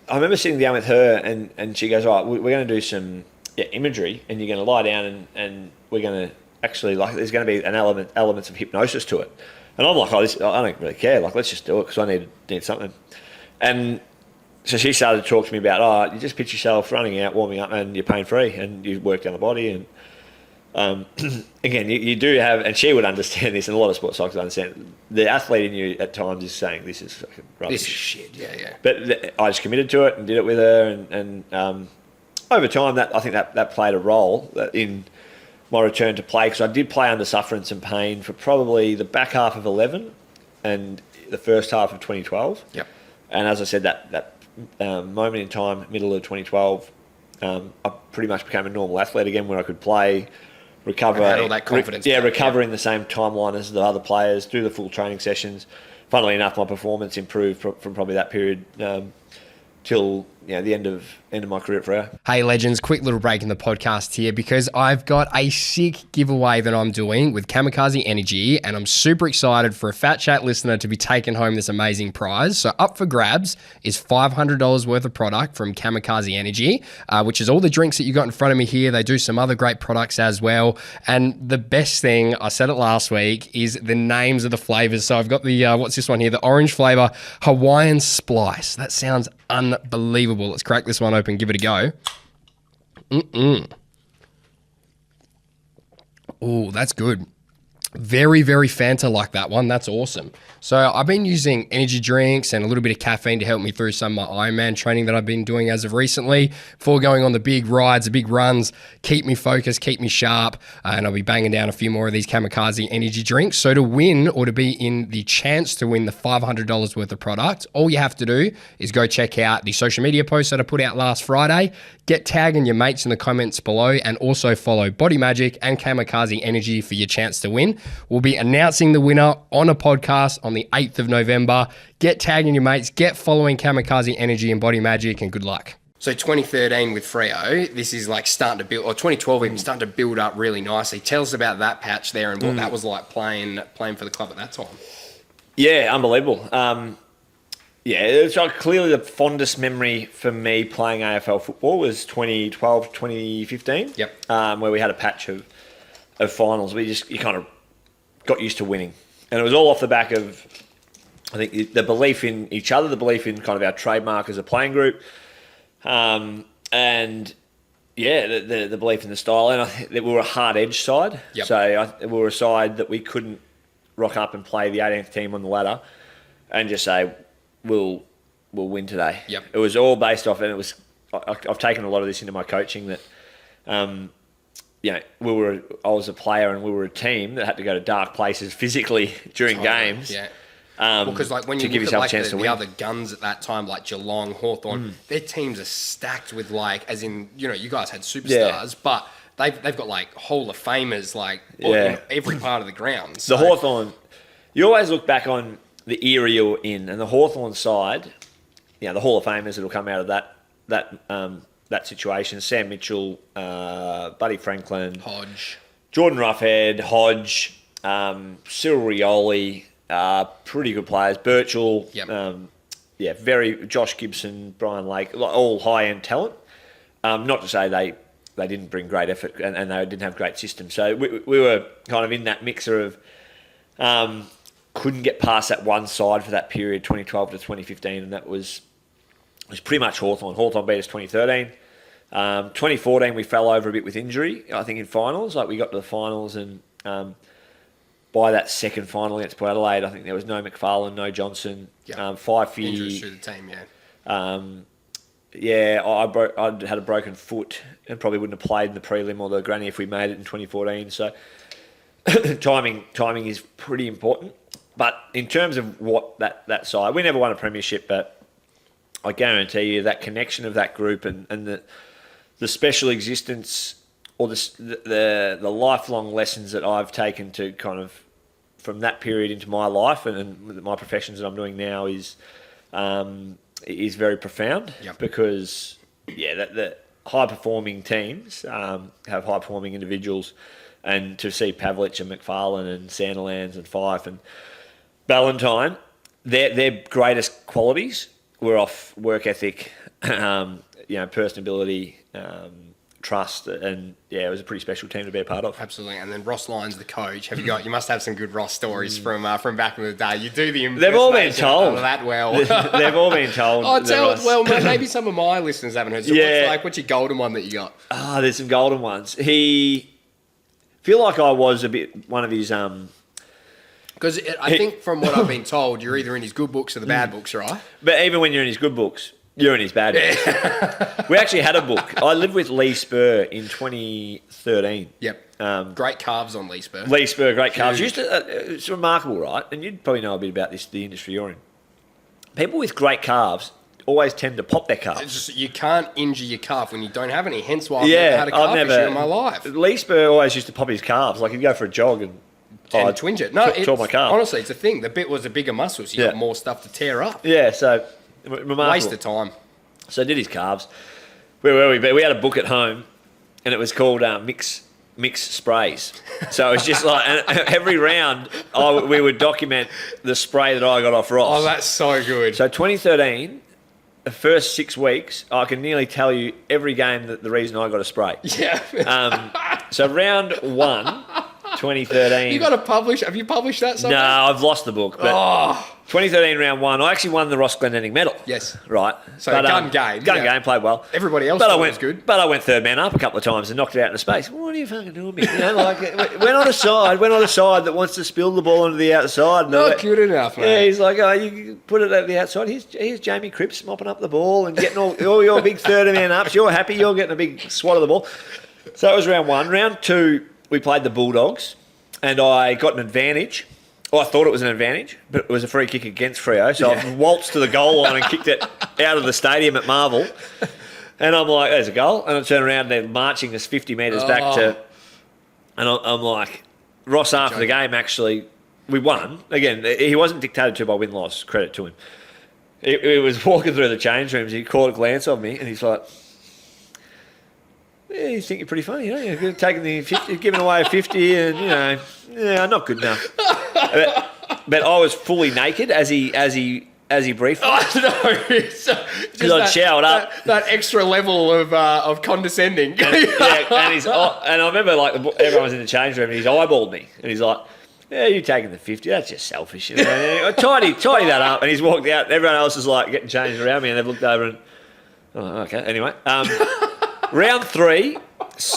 I remember sitting down with her and she goes, right, we're going to do some imagery and you're going to lie down and we're going to actually, like, there's going to be an elements of hypnosis to it. And I'm like, I don't really care. Like, let's just do it because I need something. And so she started to talk to me about, you just picture yourself running out, warming up, and you're pain-free, and you work down the body. And again, you do have, and she would understand this, and a lot of sports psychologists understand, the athlete in you at times is saying, this is fucking rubbish. This is shit, yeah. But I just committed to it and did it with her, and over time, I think that played a role in my return to play, because I did play under sufferance and pain for probably the back half of 11 and the first half of 2012. Yep. And as I said, that moment in time, middle of 2012, I pretty much became a normal athlete again, where I could play, recover, had all that confidence. recover in the same timeline as the other players, do the full training sessions. Funnily enough, my performance improved from probably that period till the end of my career at Freo. Hey legends, quick little break in the podcast here because I've got a sick giveaway that I'm doing with Kamikaze Energy, and I'm super excited for a FatChat listener to be taking home this amazing prize. So up for grabs is $500 worth of product from Kamikaze Energy, which is all the drinks that you got in front of me here. They do some other great products as well. And the best thing, I said it last week, is the names of the flavors. So I've got the, what's this one here? The orange flavor, Hawaiian Splice. That sounds unbelievable. Let's crack this one open, give it a go. Oh, that's good. Very, very Fanta like that one. That's awesome. So I've been using energy drinks and a little bit of caffeine to help me through some of my Ironman training that I've been doing as of recently before going on the big rides, the big runs, keep me focused, keep me sharp, and I'll be banging down a few more of these Kamikaze energy drinks. So to win, or to be in the chance to win the $500 worth of product, all you have to do is go check out the social media posts that I put out last Friday, get tagging your mates in the comments below, and also follow Body Majic and Kamikaze Energy for your chance to win. We'll be announcing the winner on a podcast on the 8th of November. Get tagging your mates, get following Kamikaze Energy and Body Majic, and good luck. So 2013 with Freo, this is like starting to build, or 2012 even starting to build up really nicely. Tell us about that patch there and what that was like playing for the club at that time. Yeah, unbelievable. It's like clearly the fondest memory for me playing AFL football was 2012, 2015. Yep. Where we had a patch of finals. You kind of got used to winning. And it was all off the back of, I think, the belief in each other, the belief in kind of our trademark as a playing group, the belief in the style. And I think that we were a hard-edged side. Yep. So we were a side that we couldn't rock up and play the 18th team on the ladder and just say, we'll win today. Yep. It was all based off, and it was, I've taken a lot of this into my coaching, that I was a player and we were a team that had to go to dark places physically during games. Yeah. Because like when you look at like the other guns at that time, like Geelong, Hawthorn, their teams are stacked with like, as in, you guys had superstars, but they've got like Hall of Famers like in every part of the ground. So. The Hawthorn, you always look back on the era you're in, and the Hawthorn side, the Hall of Famers that'll come out of that situation: Sam Mitchell, Buddy Franklin, Hodge, Jordan Roughhead, Hodge, Cyril Rioli, pretty good players. Birchall, very Josh Gibson, Brian Lake, all high-end talent. Not to say they didn't bring great effort and they didn't have great systems. So we were kind of in that mixer of couldn't get past that one side for that period, 2012 to 2015, and that was pretty much Hawthorn. Hawthorn beat us 2013. 2014 we fell over a bit with injury, I think, in finals. Like we got to the finals, and by that second final against Port Adelaide, I think there was no McFarlane, no Johnson. Fifey. Injuries through the team, I'd had a broken foot and probably wouldn't have played in the prelim or the granny if we made it in 2014. So timing is pretty important. But in terms of what that side, we never won a premiership, but I guarantee you that connection of that group and the special existence or the lifelong lessons that I've taken to kind of from that period into my life and my professions that I'm doing now is is very profound because, the high-performing teams have high-performing individuals, and to see Pavlich and McFarlane and Sandilands and Fife and Ballantyne, their greatest qualities were off work ethic, personability, trust, and it was a pretty special team to be a part of. Absolutely. And then Ross Lyons, the coach. You must have some good Ross stories from back in the day. You do the They've all been told that well. They've all been told. Maybe some of my listeners haven't heard. So what's your golden one that you got? There's some golden ones. He feel like I was a bit one of his because I think from what I've been told, you're either in his good books or the bad books, right? But even when you're in his good books, you're in his bad books. We actually had a book. I lived with Lee Spur in 2013. Yep. Great calves on Lee Spur. Lee Spur, great calves. It's remarkable, right? And you'd probably know a bit about this, the industry you're in. People with great calves always tend to pop their calves. You can't injure your calf when you don't have any. Hence why I've never had a calf issue in my life. Lee Spur always used to pop his calves. Like he'd go for a jog and twinge it. No, tore my calf. Honestly, it's a thing. The bit was the bigger muscles. You got more stuff to tear up. Yeah, so remarkable. Waste of time. So I did his calves. Where were we? But we had a book at home, and it was called Mix Sprays. So it was just like every round we would document the spray that I got off Ross. Oh, that's so good. So 2013, the first 6 weeks, I can nearly tell you every game that the reason I got a spray. Yeah. So round 1, 2013. You got to publish. Have you published that somewhere? No, I've lost the book. But 2013 round 1, I actually won the Ross Glendinning medal. Yes. Right. So gun game. Gun game, played well. Everybody else was good. But I went third man up a couple of times and knocked it out into space. What are you fucking doing, me? Went on a side that wants to spill the ball onto the outside. Not good enough, mate. Yeah, he's like, you put it at the outside. Here's Jamie Cripps mopping up the ball and getting all your big third man ups. You're happy. You're getting a big swat of the ball. So that was round 1. Round 2, we played the Bulldogs, and I got an advantage. Well, I thought it was an advantage, but it was a free kick against Freo. So I waltzed to the goal line and kicked it out of the stadium at Marvel. And I'm like, there's a goal. And I turn around, they're marching us 50 metres back to... And I'm like, Ross, after the game, actually, we won. Again, he wasn't dictated to by win-loss, credit to him. He was walking through the change rooms, he caught a glance of me, and he's like... Yeah, you think you're pretty funny, you're taking the 50, giving away a 50, and not good enough. But I was fully naked as he briefed me. Oh, no. Just I'd showered up. That extra level of condescending. And I remember everyone was in the change room and he's eyeballed me and he's like, "Yeah, you taking the 50? That's just selfish." I tidy that up, and he's walked out. Everyone else is like getting changed around me, and they've looked over and okay. Anyway. Round 3,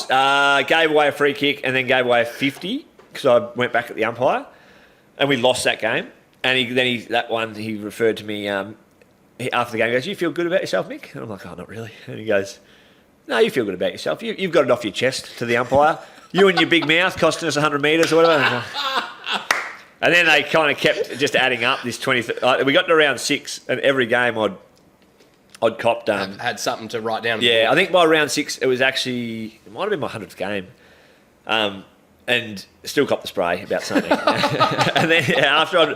gave away a free kick and then gave away a 50 because I went back at the umpire, and we lost that game. And he referred to me after the game. He goes, "You feel good about yourself, Mick?" And I'm like, "Oh, not really." And he goes, "No, you feel good about yourself. You've got it off your chest," to the umpire. "You and your big mouth costing us 100 metres or whatever." And then they kind of kept just adding up this 20. We got to round 6, and every game I'd copped... had something to write down. Yeah, I think by round 6, it might have been my 100th game. And still copped the spray about something. And then after I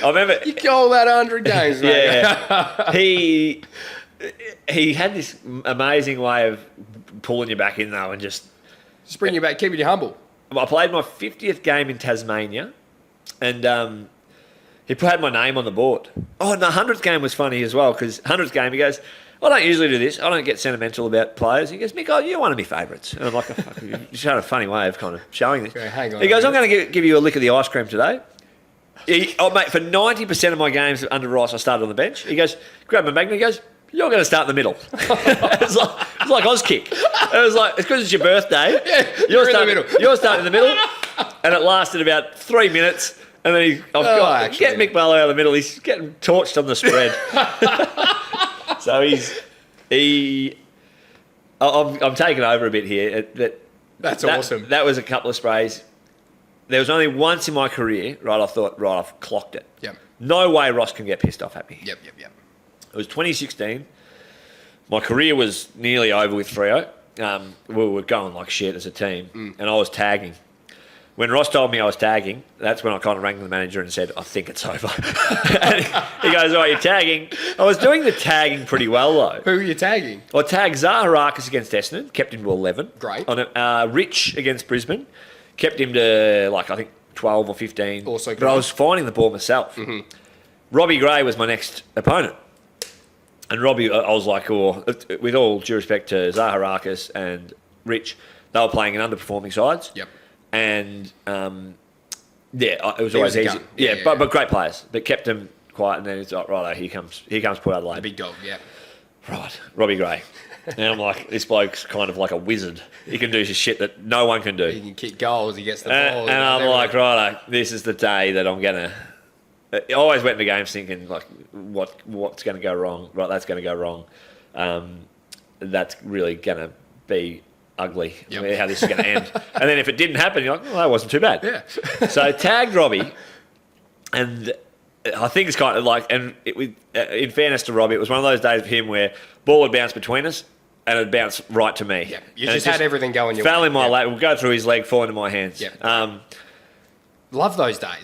remember... You call that 100 games, mate. Yeah. He had this amazing way of pulling you back in, though, and just bringing you back, keeping you humble. I played my 50th game in Tasmania, and... he had my name on the board. Oh, and the 100th game was funny as well, because 100th game, he goes, "I don't usually do this. I don't get sentimental about players." He goes, "Mick, you're one of my favourites." And I'm like, you just had a funny way of kind of showing this. Okay, hang on. He goes, "I'm going to give you a lick of the ice cream today." Mate, for 90% of my games under Ross, I started on the bench. He goes, grabbed my magnet, he goes, "You're going to start in the middle." It's like Auskick. It was like, it's because it's your birthday. Yeah, you're in the middle. You're starting in the middle. And it lasted about 3 minutes. And then get Mick Barlow out of the middle. He's getting torched on the spread. So I'm taking over a bit here. That's awesome. That was a couple of sprays. There was only once in my career, right, I thought, right, I've clocked it. Yep. No way Ross can get pissed off at me. Yep. It was 2016. My career was nearly over with Freo. We were going like shit as a team, and I was tagging. When Ross told me I was tagging, that's when I kind of rang the manager and said, I think it's over. And he goes, oh, you're tagging. I was doing the tagging pretty well, though. Who are you tagging? I tagged Zaharakis against Essendon, kept him to 11. Great. On Rich against Brisbane, kept him to, I think 12 or 15. Also but I was finding the ball myself. Mm-hmm. Robbie Gray was my next opponent. And Robbie, I was like, with all due respect to Zaharakis and Rich, they were playing in underperforming sides. Yep. And, it was always easy. But great players. But kept them quiet, and then it's like, right, here comes Port Adelaide. The big dog, yeah. Right, Robbie Gray. And I'm like, this bloke's kind of like a wizard. He can do shit that no one can do. He can kick goals, he gets the ball. And I'm like, right, this is the day that I'm going to... I always went into games thinking, like, what's going to go wrong? Right, that's going to go wrong. That's really going to be ugly, how this is going to end. And then if it didn't happen, you're like, well, that wasn't too bad. Yeah. So I tagged Robbie, and I think it's kind of like, and in fairness to Robbie, it was one of those days for him where ball would bounce between us, and it'd bounce right to me. Yeah. You just had everything going your way. Fell in my lap, would go through his leg, fall into my hands. Yeah. Love those days.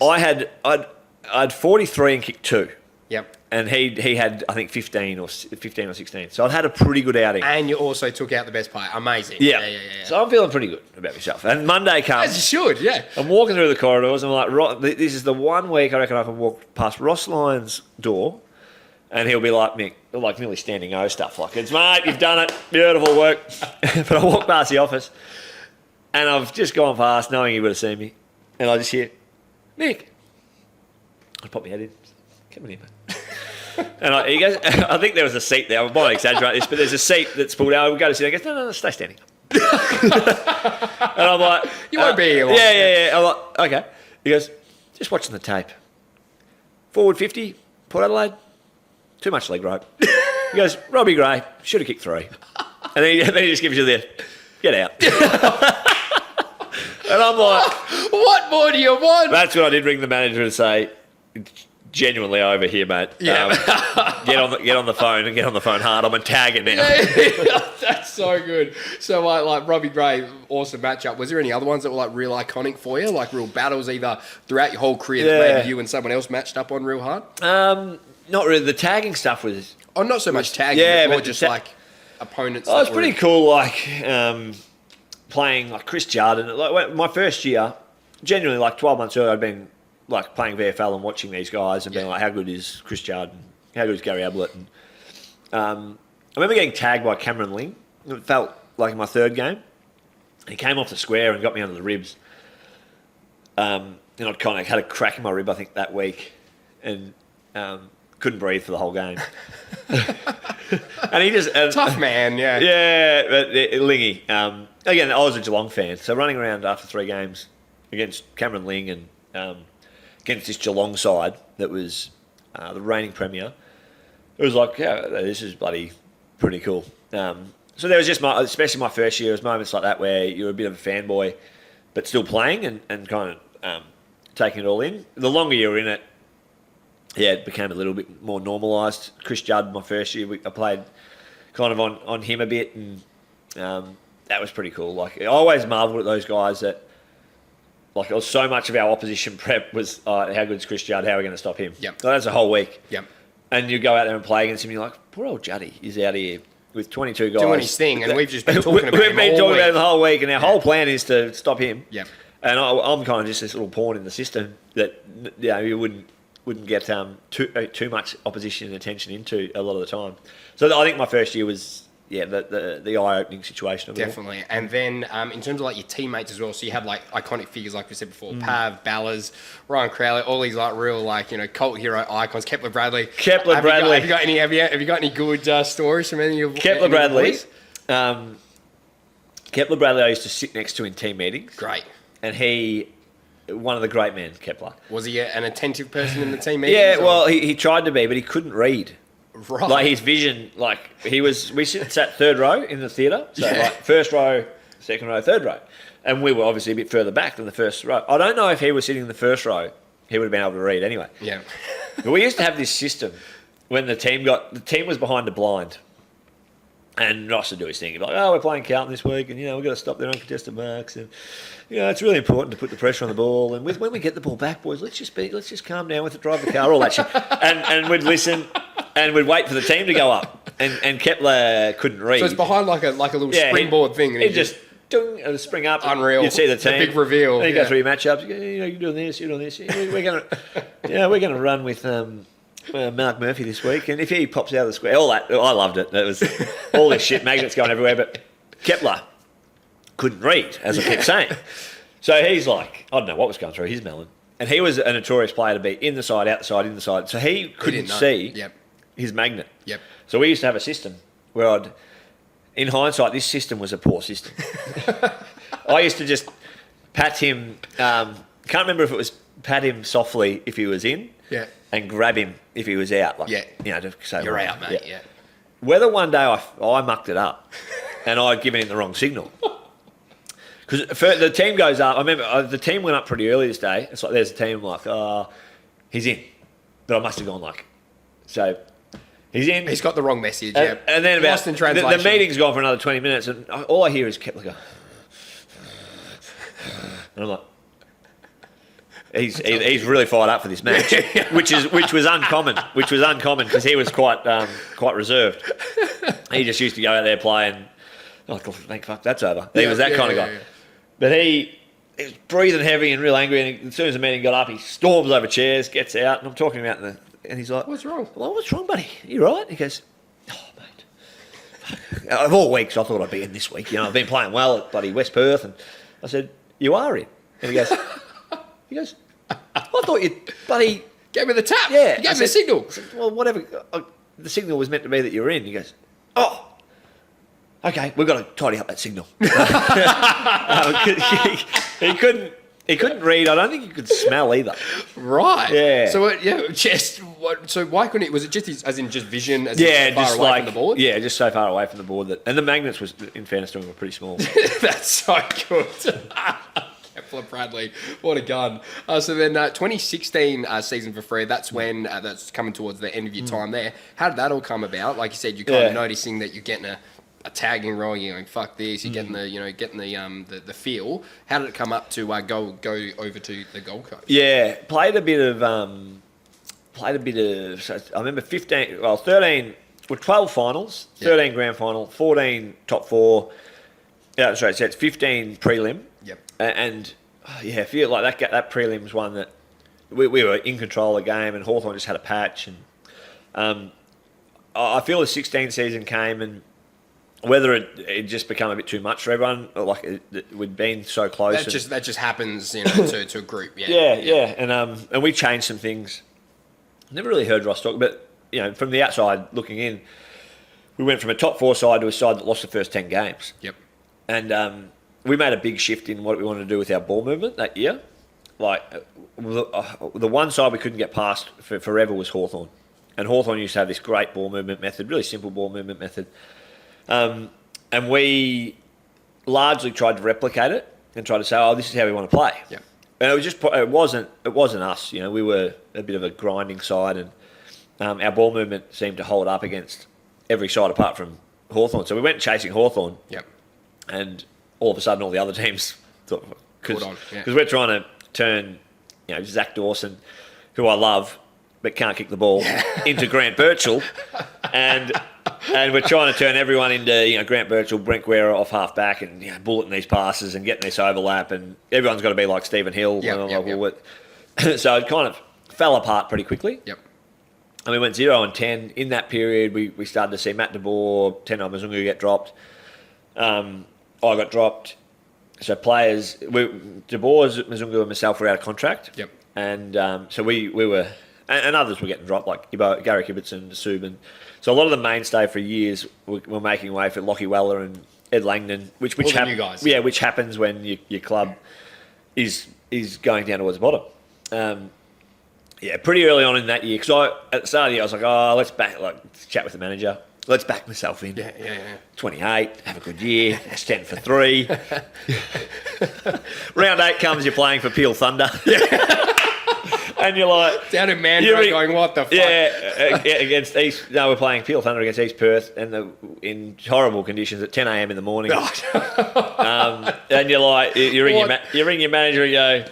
I'd 43 and kicked 2. Yep. And he had, I think, 15 or 16. So I'd had a pretty good outing. And you also took out the best player. Amazing. Yeah. So I'm feeling pretty good about myself. And Monday comes. As you should, yeah. I'm walking through the corridors. And I'm like, this is the one week I reckon I can walk past Ross Lyon's door, and he'll be like Mick, like nearly standing O stuff. Like, it's, mate, you've done it. Beautiful work. But I walk past the office, and I've just gone past knowing he would have seen me. And I just hear, Mick. I pop my head in. Come in here, mate. And he goes, I think there was a seat there. I might exaggerate this, but there's a seat that's pulled out. We go to sit. He goes, no, stay standing. And I'm like, you won't be here long. Yeah. I'm like, okay. He goes, just watching the tape. Forward 50, Port Adelaide, too much leg rope. He goes, Robbie Gray, should have kicked 3. And then he just gives you the, get out. And I'm like, what more do you want? That's when I did ring the manager and say, genuinely over here, mate. Yeah. Get on the phone and get on the phone hard. I'm going to tag it now. Yeah, that's so good. So like Robbie Gray, awesome matchup. Was there any other ones that were like real iconic for you? Like real battles either throughout your whole career that maybe you and someone else matched up on real hard? Not really. The tagging stuff was... Oh, not so much tagging, but just like opponents. Oh, it's pretty cool, like playing like Chris Gerard. Like my first year, genuinely like 12 months earlier, I'd been like playing VFL and watching these guys and being like, how good is Chris Gerard? How good is Gary Ablett? And, I remember getting tagged by Cameron Ling. It felt like in my third game. He came off the square and got me under the ribs. And I'd kind of had a crack in my rib, I think, that week. And couldn't breathe for the whole game. And he just... Tough man, yeah. Yeah, but Lingy. Again, I was a Geelong fan. So running around after 3 games against Cameron Ling and... against this Geelong side that was the reigning premier, it was like, yeah, this is bloody pretty cool. So there was just, especially my first year, there was moments like that where you were a bit of a fanboy, but still playing and kind of taking it all in. The longer you were in it, it became a little bit more normalised. Chris Judd, my first year, I played kind of on him a bit, and that was pretty cool. Like, I always marvelled at those guys that, like, it was so much of our opposition prep was, how good is Chris Judd? How are we going to stop him? Yep. So that's a whole week. Yep. And you go out there and play against him, and you're like, poor old Juddy is out here with 22 guys. Doing his thing, and we've just been talking about him We've been talking about him the whole week, and our whole plan is to stop him. Yep. And I'm kind of just this little pawn in the system that you wouldn't get too much opposition and attention into a lot of the time. So I think my first year was... the eye-opening situation of Definitely. It all. And then in terms of like your teammates as well, so you have like iconic figures like we said before, Pav, Ballas, Ryan Crowley, all these like real like, cult hero icons, Kepler Bradley. Have you got any good stories from any of Kepler Bradley? Kepler Bradley I used to sit next to in team meetings. Great. And one of the great men, Kepler. Was he an attentive person in the team meetings? Yeah, well, he tried to be, but he couldn't read. Right. Like his vision, we sat third row in the theatre. So like first row, second row, third row. And we were obviously a bit further back than the first row. I don't know if he was sitting in the first row, he would have been able to read anyway. Yeah. But we used to have this system when the team was behind a blind. And Ross would do his thing. He'd be like, we're playing Carlton this week, and, we've got to stop their uncontested marks. And, it's really important to put the pressure on the ball. And when we get the ball back, boys, let's just calm down with it, drive the car, all that shit. And we'd listen, and we'd wait for the team to go up. And Kepler couldn't read. So it's behind like a little springboard thing. And he'd just spring up. Unreal. You'd see the team. The big reveal. And you go through your matchups. You go, you're doing this, you're doing this. We're going to run with... Mark Murphy this week, and if he pops out of the square, all that, I loved it. It was all this shit, magnets going everywhere, but Kepler couldn't read, as I kept saying. So he's like, I don't know what was going through his melon. And he was a notorious player to be in the side, out the side, in the side. So he couldn't see his magnet. Yep. So we used to have a system where in hindsight, this system was a poor system. I used to just pat him, can't remember if it was pat him softly if he was in. Yeah. And grab him if he was out. Like, to say, you're out, mate. Yeah. Whether one day I mucked it up and I'd given him the wrong signal. Because the team goes up. I remember the team went up pretty early this day. It's like there's a team like, he's in. But I must have gone so he's in. He's got the wrong message, And then lost in translation. The meeting's gone for another 20 minutes and all I hear is Kepler go. And I'm like, He's really fired up for this match, which was uncommon because he was quite reserved. He just used to go out there playing. Oh, thank fuck, that's over. He was that kind of guy. Yeah. But he was breathing heavy and real angry. And as soon as the meeting got up, he storms over chairs, gets out, and I'm talking about and he's like, "What's wrong? Well, what's wrong, buddy? You right?" He goes, "Oh, mate, of all weeks, I thought I'd be in this week. I've been playing well at bloody West Perth." And I said, "You are in." And he goes, I thought you, buddy, gave me the tap. Yeah, you gave me the signal. I said, well, whatever. The signal was meant to be that you were in. He goes, "Oh, okay, we've got to tidy up that signal." He couldn't read. I don't think he could smell either. Right. Yeah. So why couldn't it? Was it just just vision? As just far away from the board. Yeah, just so far away from the board and the magnets was, in fairness to him, were pretty small. That's so good. Kepler Bradley, what a gun. So then 2016 season for Fred, that's when that's coming towards the end of your time there. How did that all come about? Like you said, you're kind of noticing that you're getting a tagging role, you're going, fuck this, you're getting the feel. How did it come up to go over to the Gold Coast? Yeah, played a bit of so I remember 13 well 12 finals, 13 grand final, 14 top 4. Yeah, sorry, so it's 15 prelim. Yep. And I feel like that prelim's one that we were in control of the game, and Hawthorn just had a patch. And I feel the 16 season came, and whether it just become a bit too much for everyone, like we'd been so close. That just happens, to a group. Yeah. And we changed some things. Never really heard Ross talk, but from the outside looking in, we went from a top 4 side to a side that lost the first 10 games. Yep. And we made a big shift in what we wanted to do with our ball movement that year. Like, the one side we couldn't get past for forever was Hawthorn. And Hawthorn used to have this great ball movement method, really simple ball movement method. And we largely tried to replicate it and tried to say, this is how we want to play. Yeah. And it wasn't us. We were a bit of a grinding side, and our ball movement seemed to hold up against every side apart from Hawthorn. So we went chasing Hawthorn. Yep. And all of a sudden, all the other teams thought, because yeah. we're trying to turn, Zach Dawson, who I love but can't kick the ball, into Grant Birchall, and we're trying to turn everyone into Grant Birchall, Brent Guerra off half back, and bulleting these passes and getting this overlap, and everyone's got to be like Stephen Hill. Yep. So it kind of fell apart pretty quickly. Yep. And we went 0-10 in that period. We started to see Matt DeBoer, Tendai Mazungu get dropped. I got dropped. So players, DeBoer, Mazungu and myself were out of contract. Yep. And so we were, and others were getting dropped, like Gary Kibbertson, Subban. So a lot of the mainstay for years were making way for Lockie Weller and Ed Langdon, which you guys. Yeah, which happens when your club is going down towards the bottom. Pretty early on in that year, because at the start of the year I was like, let's chat with the manager. Let's back myself in. Yeah. 28, have a good year. That's 10 for 3. Round 8 comes, you're playing for Peel Thunder. And you're like... Down in Mandurah going, what the fuck? Yeah, against East... No, we're playing Peel Thunder against East Perth in horrible conditions at 10 a.m. in the morning. And you're like... You ring your manager and go...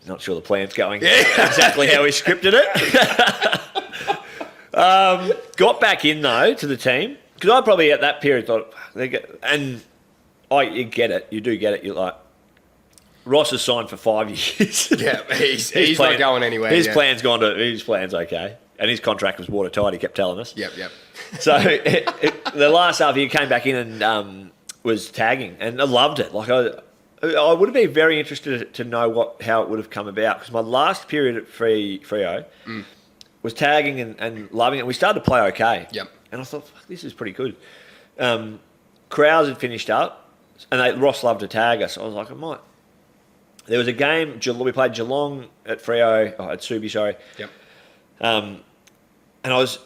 Not sure the plan's going exactly how we scripted it. Got back in, though, to the team. Because I probably, at that period, thought... you get it. You do get it. You're like... Ross has signed for 5 years. Yeah, he's not going anywhere. His plan's okay. And his contract was watertight, he kept telling us. Yep. So the last half year came back in and was tagging. And I loved it. Like I would have been very interested to know how it would have come about, because my last period at Freo was tagging and loving it. We started to play okay. Yep. And I thought, fuck, this is pretty good. Crowds had finished up, and Ross loved to tag us. I was like, I might. There was a game, we played Geelong at Freo, at Subi, sorry. Yep. And I was...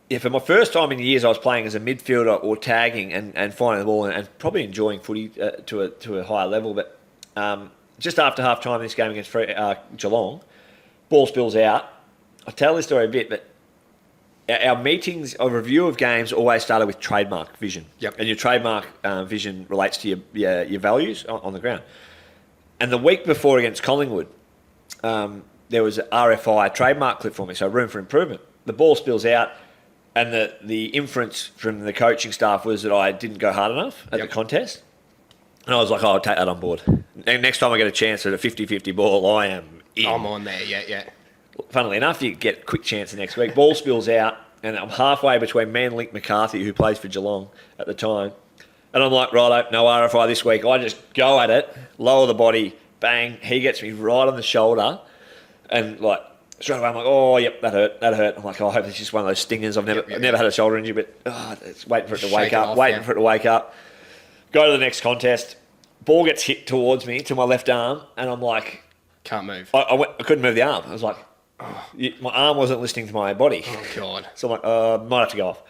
Yeah, for my first time in years, I was playing as a midfielder or tagging and finding the ball and probably enjoying footy to a higher level. But just after half time in this game against Geelong, ball spills out. I'll tell this story a bit, but our meetings, our review of games always started with trademark vision. Yep. And your trademark vision relates to your values on the ground. And the week before against Collingwood, there was an RFI trademark clip for me, so room for improvement. The ball spills out. And the inference from the coaching staff was that I didn't go hard enough at the contest. And I was like, I'll take that on board. And next time I get a chance at a 50-50 ball, I am in. I'm on there, yeah. Funnily enough, you get a quick chance the next week. Ball spills out, and I'm halfway between me and Link McCarthy, who plays for Geelong at the time. And I'm like, righto, no RFI this week. I just go at it, lower the body, bang. He gets me right on the shoulder. And like... Straight away, I'm like, oh, yep, that hurt. I'm like, oh, I hope it's just one of those stingers. I've never had a shoulder injury, but it's waiting for it to wake up. Go to the next contest. Ball gets hit towards me, to my left arm, and I'm like... Can't move. I couldn't move the arm. I was like, my arm wasn't listening to my body. Oh, God. So I'm like, might have to go off.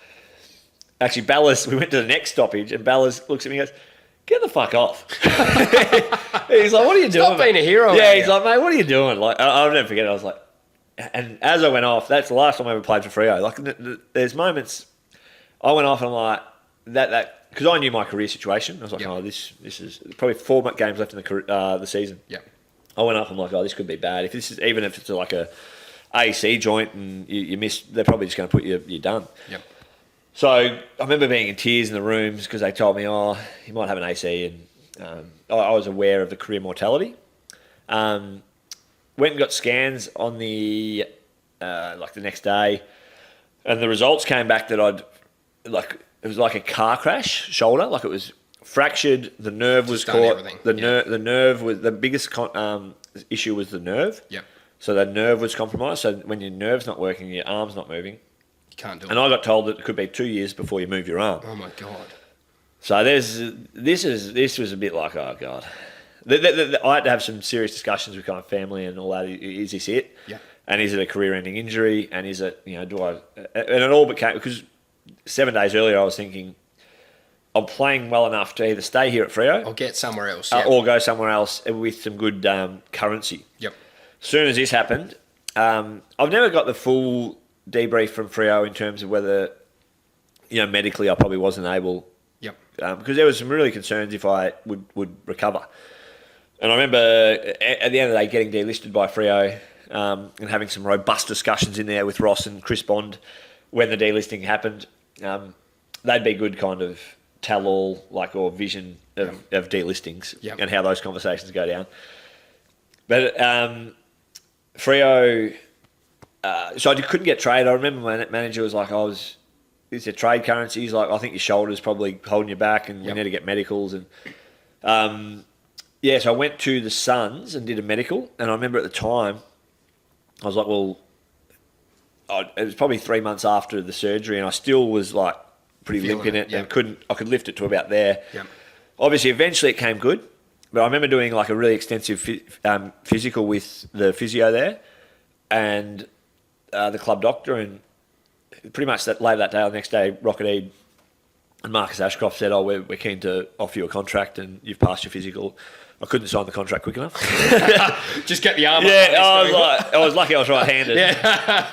Actually, Ballas, we went to the next stoppage, and Ballas looks at me and goes, get the fuck off. He's like, what are you doing? Stop being a hero. Yeah, he's like, mate, what are you doing? Like, I'll never forget it. I was like... And as I went off, that's the last time I ever played for Freo. Like, there's moments I went off and I'm like, that because I knew my career situation. I was like, oh, this is probably 4 games left in the season. Yeah. I went off and I'm like, oh, this could be bad. Even if it's like a AC joint and you miss, they're probably just going to put you're done. Yep. So I remember being in tears in the rooms because they told me, oh, you might have an AC, and I was aware of the career mortality. Went and got scans on the next day, and the results came back that it was like a car crash shoulder, like it was fractured. The nerve was caught. The nerve was the biggest issue was the nerve. Yep. So the nerve was compromised. So when your nerve's not working, your arm's not moving. You can't do it. And I got told that it could be 2 years before you move your arm. Oh my God. So this was a bit like, oh God. I had to have some serious discussions with kind of family and all that. Is this it? Yeah. And is it a career-ending injury? And is it, do I... And it all became... Because 7 days earlier I was thinking, I'm playing well enough to either stay here at Freo... Or get somewhere else. Or go somewhere else with some good currency. Yep. As soon as this happened, I've never got the full debrief from Freo in terms of whether, medically I probably wasn't able... Yep. Because there was some really concerns if I would recover. And I remember at the end of the day getting delisted by Freo and having some robust discussions in there with Ross and Chris Bond when the delisting happened. They'd be good kind of tell-all or vision of delistings and how those conversations go down. But Freo... so I couldn't get trade. I remember my manager was like, it's a trade currency. He's like, I think your shoulder's probably holding you back and we need to get medicals. And... so I went to the Suns and did a medical, and I remember at the time, I was like, well, it was probably 3 months after the surgery, and I still was like pretty limp in it, and I could lift it to about there. Yep. Obviously, eventually it came good, but I remember doing like a really extensive physical with the physio there, and the club doctor, and pretty much later that day or the next day, Rocket and Marcus Ashcroft said, we're keen to offer you a contract and you've passed your physical. I couldn't sign the contract quick enough. Just get the arm up. Yeah, I was lucky I was right-handed. Yeah.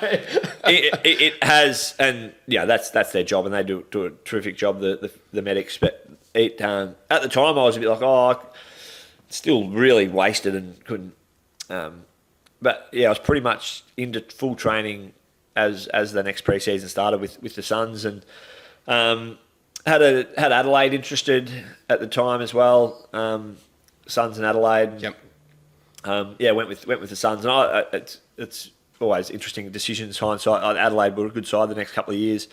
it has, and yeah, that's their job, and they do a terrific job, the medics. But at the time, I was a bit like, still really wasted and couldn't. But yeah, I was pretty much into full training as the next pre-season started with the Suns, and had Adelaide interested at the time as well. Suns and Adelaide. Yep. Went with the Suns, and it's always interesting decisions. Hindsight, Adelaide were a good side the next couple of years.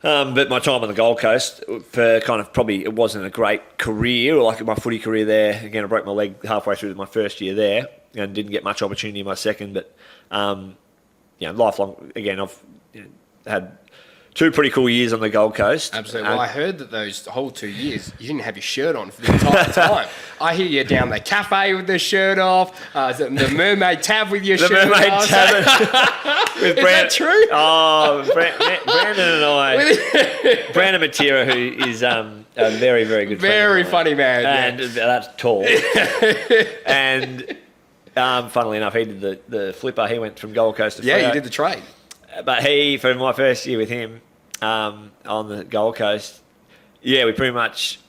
But my time on the Gold Coast, for kind of probably, it wasn't a great career, or like my footy career there. Again, I broke my leg halfway through my first year there, and didn't get much opportunity in my second. But lifelong. Again, I've had 2 pretty cool years on the Gold Coast. Absolutely. Well, I heard that those whole 2 years, you didn't have your shirt on for the entire time. I hear you down the cafe with the shirt off, the Mermaid Tab with your shirt off. The Mermaid Tab. Is that true? Oh, Brandon and I. Brandon Matera, who is a very, very good friend. Very funny man. And that's tall. And funnily enough, he did the flipper. He went from Gold Coast to Freo. Yeah, you did the trade. But for my first year with him on the Gold Coast, we pretty much,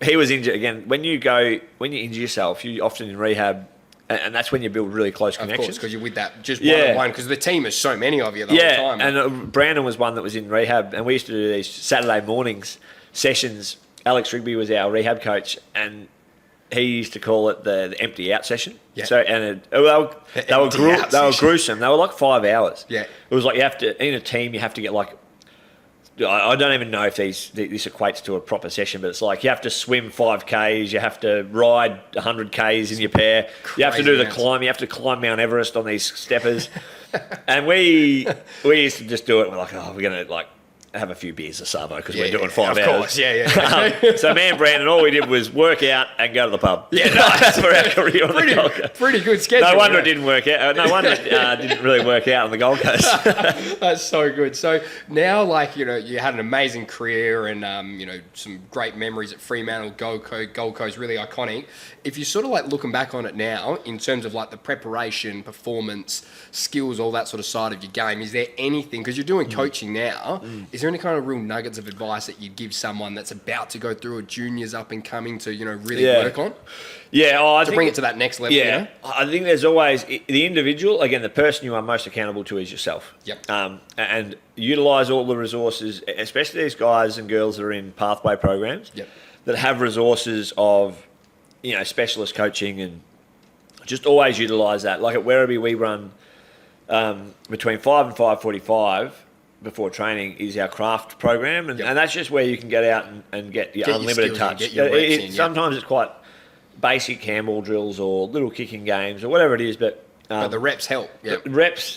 he was injured. Again, when you injure yourself, you're often in rehab, and that's when you build really close connections. Of course, because you're with that just one-on-one, because the team is so many of you the whole time. And Brandon was one that was in rehab, and we used to do these Saturday mornings sessions. Alex Rigby was our rehab coach, and he used to call it the empty out session. Yeah. So they were gruesome. They were like 5 hours. Yeah. It was like you have to, in a team, you have to get like, I don't even know if this equates to a proper session, but it's like you have to swim 5Ks, you have to ride 100Ks in your pair, you have to do the climb, you have to climb Mount Everest on these steppers. And we used to just do it. We're like, we're going to like have a few beers of Savo because we're doing 5 hours. Of course, yeah. So me and Brandon, all we did was work out and go to the pub. Yeah, that's for our career on the Gold Coast. Pretty good schedule. No wonder it didn't work out. No wonder it didn't really work out on the Gold Coast. That's so good. So now, you had an amazing career and, some great memories at Fremantle, Gold Coast, really iconic. If you're sort of like looking back on it now, in terms of like the preparation, performance, skills, all that sort of side of your game, is there anything, because you're doing coaching now, is there any kind of real nuggets of advice that you'd give someone that's about to go through, a juniors up and coming to, really work on? Yeah, I think bring it to that next level. Yeah, I think there's always the individual. Again, the person you are most accountable to is yourself. Yep. And utilise all the resources, especially these guys and girls that are in pathway programs. Yep. That have resources of, specialist coaching, and just always utilise that. Like at Werribee, we run between 5 and 5:45 before training is our craft program, and that's just where you can get out and get your unlimited touch. Get your reps in, sometimes it's quite basic handball drills or little kicking games or whatever it is, but the reps help. Yep.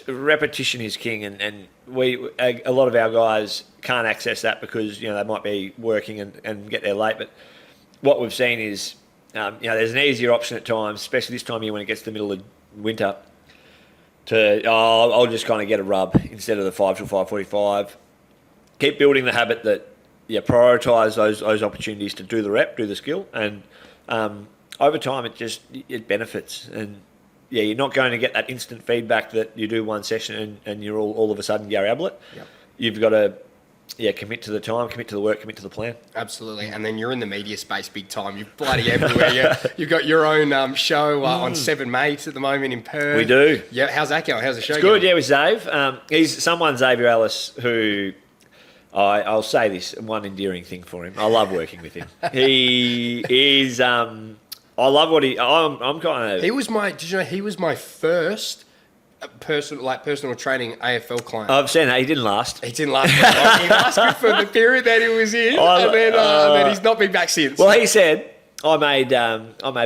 Repetition is king, and a lot of our guys can't access that because they might be working and get there late. But what we've seen is there's an easier option at times, especially this time of year when it gets to the middle of winter. I'll just kind of get a rub instead of the 5 till 5:45. Keep building the habit that prioritise those opportunities to do the rep, do the skill, and over time it benefits. And you're not going to get that instant feedback that you do one session and you're all of a sudden Gary Ablett. Yep. You've got to commit to the time, commit to the work, commit to the plan. Absolutely. And then you're in the media space big time. You're bloody everywhere. You've got your own show on 7 Mates at the moment in Perth. We do. Yeah. How's that going? How's the show going? It's good, with Zave. He's someone, Xavier Ellis, who I'll say this, one endearing thing for him. I love working with him. He is... I love what I'm kind of... He was my first personal training AFL client. I've seen that. He didn't last. He lasted for the period that he was in, and then he's not been back since. Well, he said, I made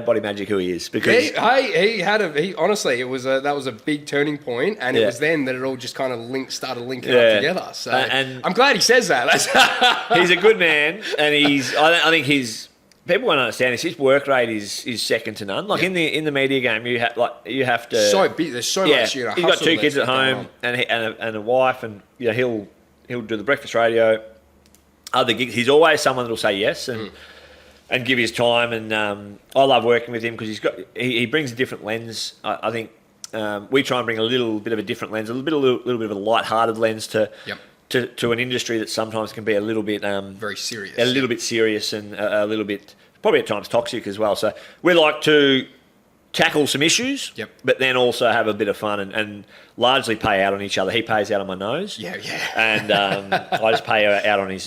Body Magic who he is because honestly, that was a big turning point, and it was then that it all just kind of started linking up together. So and I'm glad he says that. He's a good man, and I think he's. People won't understand this. His work rate is second to none. Like in the media game, you have to. So big. There's so much. He's got 2 kids at home and a wife, and he'll do the breakfast radio, other gigs. He's always someone that'll say yes, and and give his time. And I love working with him because he brings a different lens. I think we try and bring a little bit of a different lens, a little bit of a light-hearted lens to an industry that sometimes can be a little bit very serious, bit serious, and a little bit probably at times toxic as well. So we like to tackle some issues, but then also have a bit of fun and largely pay out on each other. He pays out on my nose, and I just pay out on his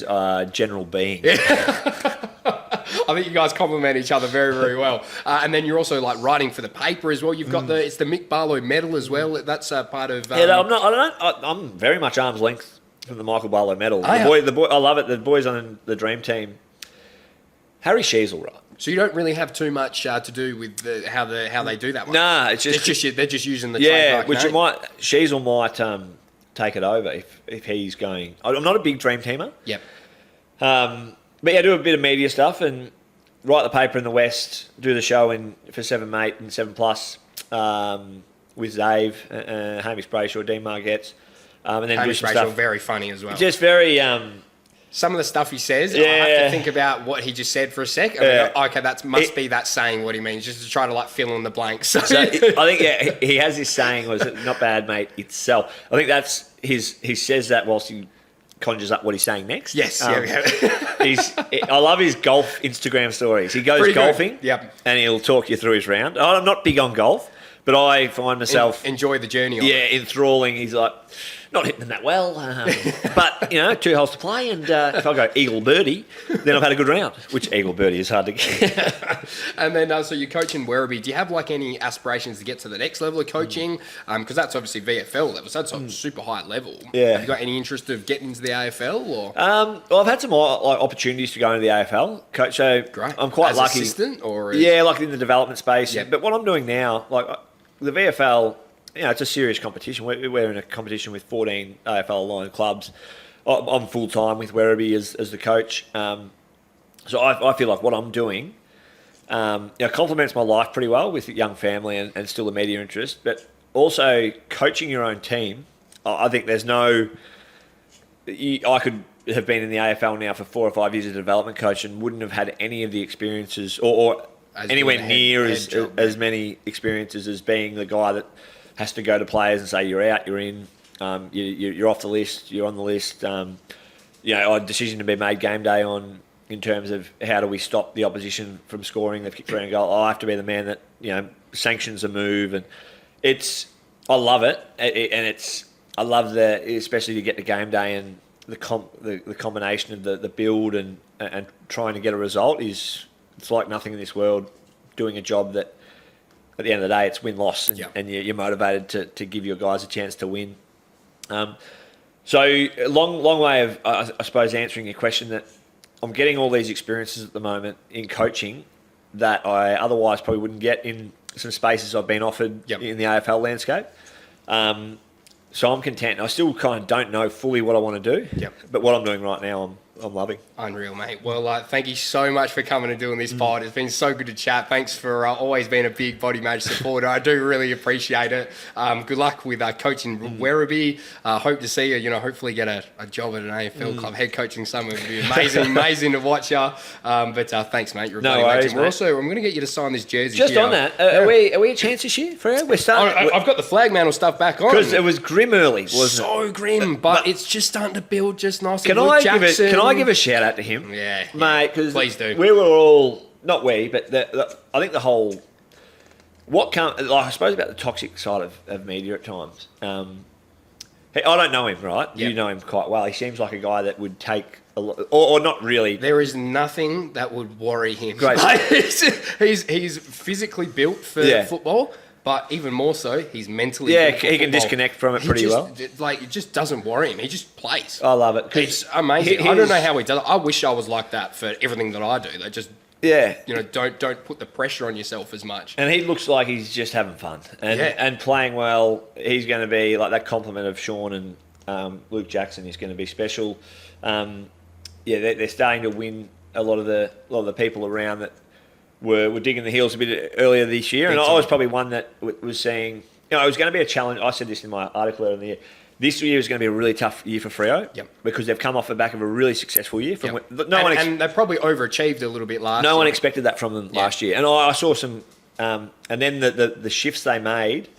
general being. I think you guys complement each other very, very well. And then you're also like writing for the paper as well. You've got it's the Mick Barlow medal as well. That's part of. I'm very much arm's length from the Michael Barlow medal. The boy, I love it. The boys on the dream team. Harry Shee's all right. So you don't really have too much to do with how they do that one. Nah, it's just they're just using the trademark which name. Sheasel might take it over if he's going. I'm not a big dream teamer. Yep. But yeah, do a bit of media stuff and write the paper in the West. Do the show for 7 Mate and 7 Plus with Zave, Hamish Brayshaw, Dean Margetts, and then Hamish do some Brayshaw, stuff. very funny as well. Just very. Some of the stuff he says, I have to think about what he just said for a sec. And go, okay, must be that saying what he means, just to try to like fill in the blanks. So I think he has this saying, was it not bad, mate, itself. I think that's he says that whilst he conjures up what he's saying next. Yes, I love his golf Instagram stories. He goes golfing, and he'll talk you through his round. I'm not big on golf, but I find myself enjoy the journey. Enthralling. He's like, not hitting them that well, but 2 holes to play, and if I go eagle birdie, then I've had a good round. Which eagle birdie is hard to get. And then, so you're coaching Werribee. Do you have like any aspirations to get to the next level of coaching? Because that's obviously VFL level, so that's a super high level. Yeah. Have you got any interest of getting into the AFL or? Well, I've had some opportunities to go into the AFL, coach. So great. I'm quite lucky. Assistant or? Like in the development space. Yeah. But what I'm doing now, like the VFL. It's a serious competition. We're in a competition with 14 AFL aligned clubs. I'm full time with Werribee as the coach. So I feel like what I'm doing complements my life pretty well with a young family and still a media interest. But also coaching your own team, I think there's no... I could have been in the AFL now for 4 or 5 years as a development coach and wouldn't have had any of the experiences or anywhere near as many experiences as being the guy that has to go to players and say you're out, you're in, you're off the list, you're on the list. A decision to be made game day on in terms of how do we stop the opposition from scoring. They've kicked around and goal. I have to be the man that sanctions a move, and I love it, I love especially to get to game day and the combination of the build and trying to get a result it's like nothing in this world. Doing a job that. At the end of the day, it's win-loss, and you're motivated to give your guys a chance to win. So, long way of, I suppose, answering your question that I'm getting all these experiences at the moment in coaching that I otherwise probably wouldn't get in some spaces I've been offered in the AFL landscape. So I'm content. I still kind of don't know fully what I want to do, but what I'm doing right now, I'm loving. Unreal, mate. Well, thank you so much for coming and doing this pod. It's been so good to chat. Thanks for always being a big Body Mage supporter. I do really appreciate it. Good luck with coaching Werribee. Hope to see you, hopefully get a job at an AFL club. Head coaching somewhere would be amazing to watch you. But thanks, mate. You're a no worries, mate. I'm going to get you to sign this jersey. Just here. On that, are we a chance this year, Freo? We're starting. I've got the flag mantle stuff back on. Because it was grim early, wasn't it? So grim, but it's just starting to build just nicely. Can I give a shout out to him? Yeah. Mate, because please do. We were all, not we, but I think the whole, I suppose about the toxic side of media at times. I don't know him, right? Yep. You know him quite well. He seems like a guy that would take a lot, or not really. There is nothing that would worry him. Great. He's physically built for football. But even more so, he's mentally... Yeah, he can disconnect from it pretty well. It just doesn't worry him. He just plays. I love it. It's amazing. I don't know how he does it. I wish I was like that for everything that I do. That just... don't put the pressure on yourself as much. And he looks like he's just having fun. And playing well. He's going to be... Like that compliment of Sean and Luke Jackson is going to be special. They're starting to win a lot of the people around that... Were digging the heels a bit earlier this year, and I was probably one that was saying, it was going to be a challenge. I said this in my article earlier in the year. This year is going to be a really tough year for Freo because they've come off the back of a really successful year. And they probably overachieved a little bit last year. No one expected that from them last year. And I saw some... and then the shifts they made,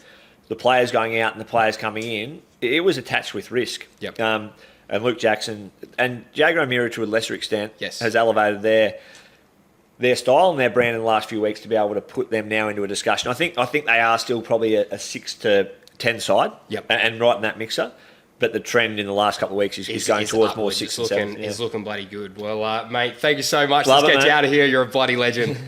the players going out and the players coming in, it was attached with risk. Yep. And Luke Jackson and Jaguar O'Meara to a lesser extent has elevated their style and their brand in the last few weeks to be able to put them now into a discussion. I think they are still probably a 6 to 10 side and right in that mixer. But the trend in the last couple of weeks is going towards more 6 and 7. It's looking bloody good. Well, mate, thank you so much. Love Let's it, get you out of here. You're a bloody legend.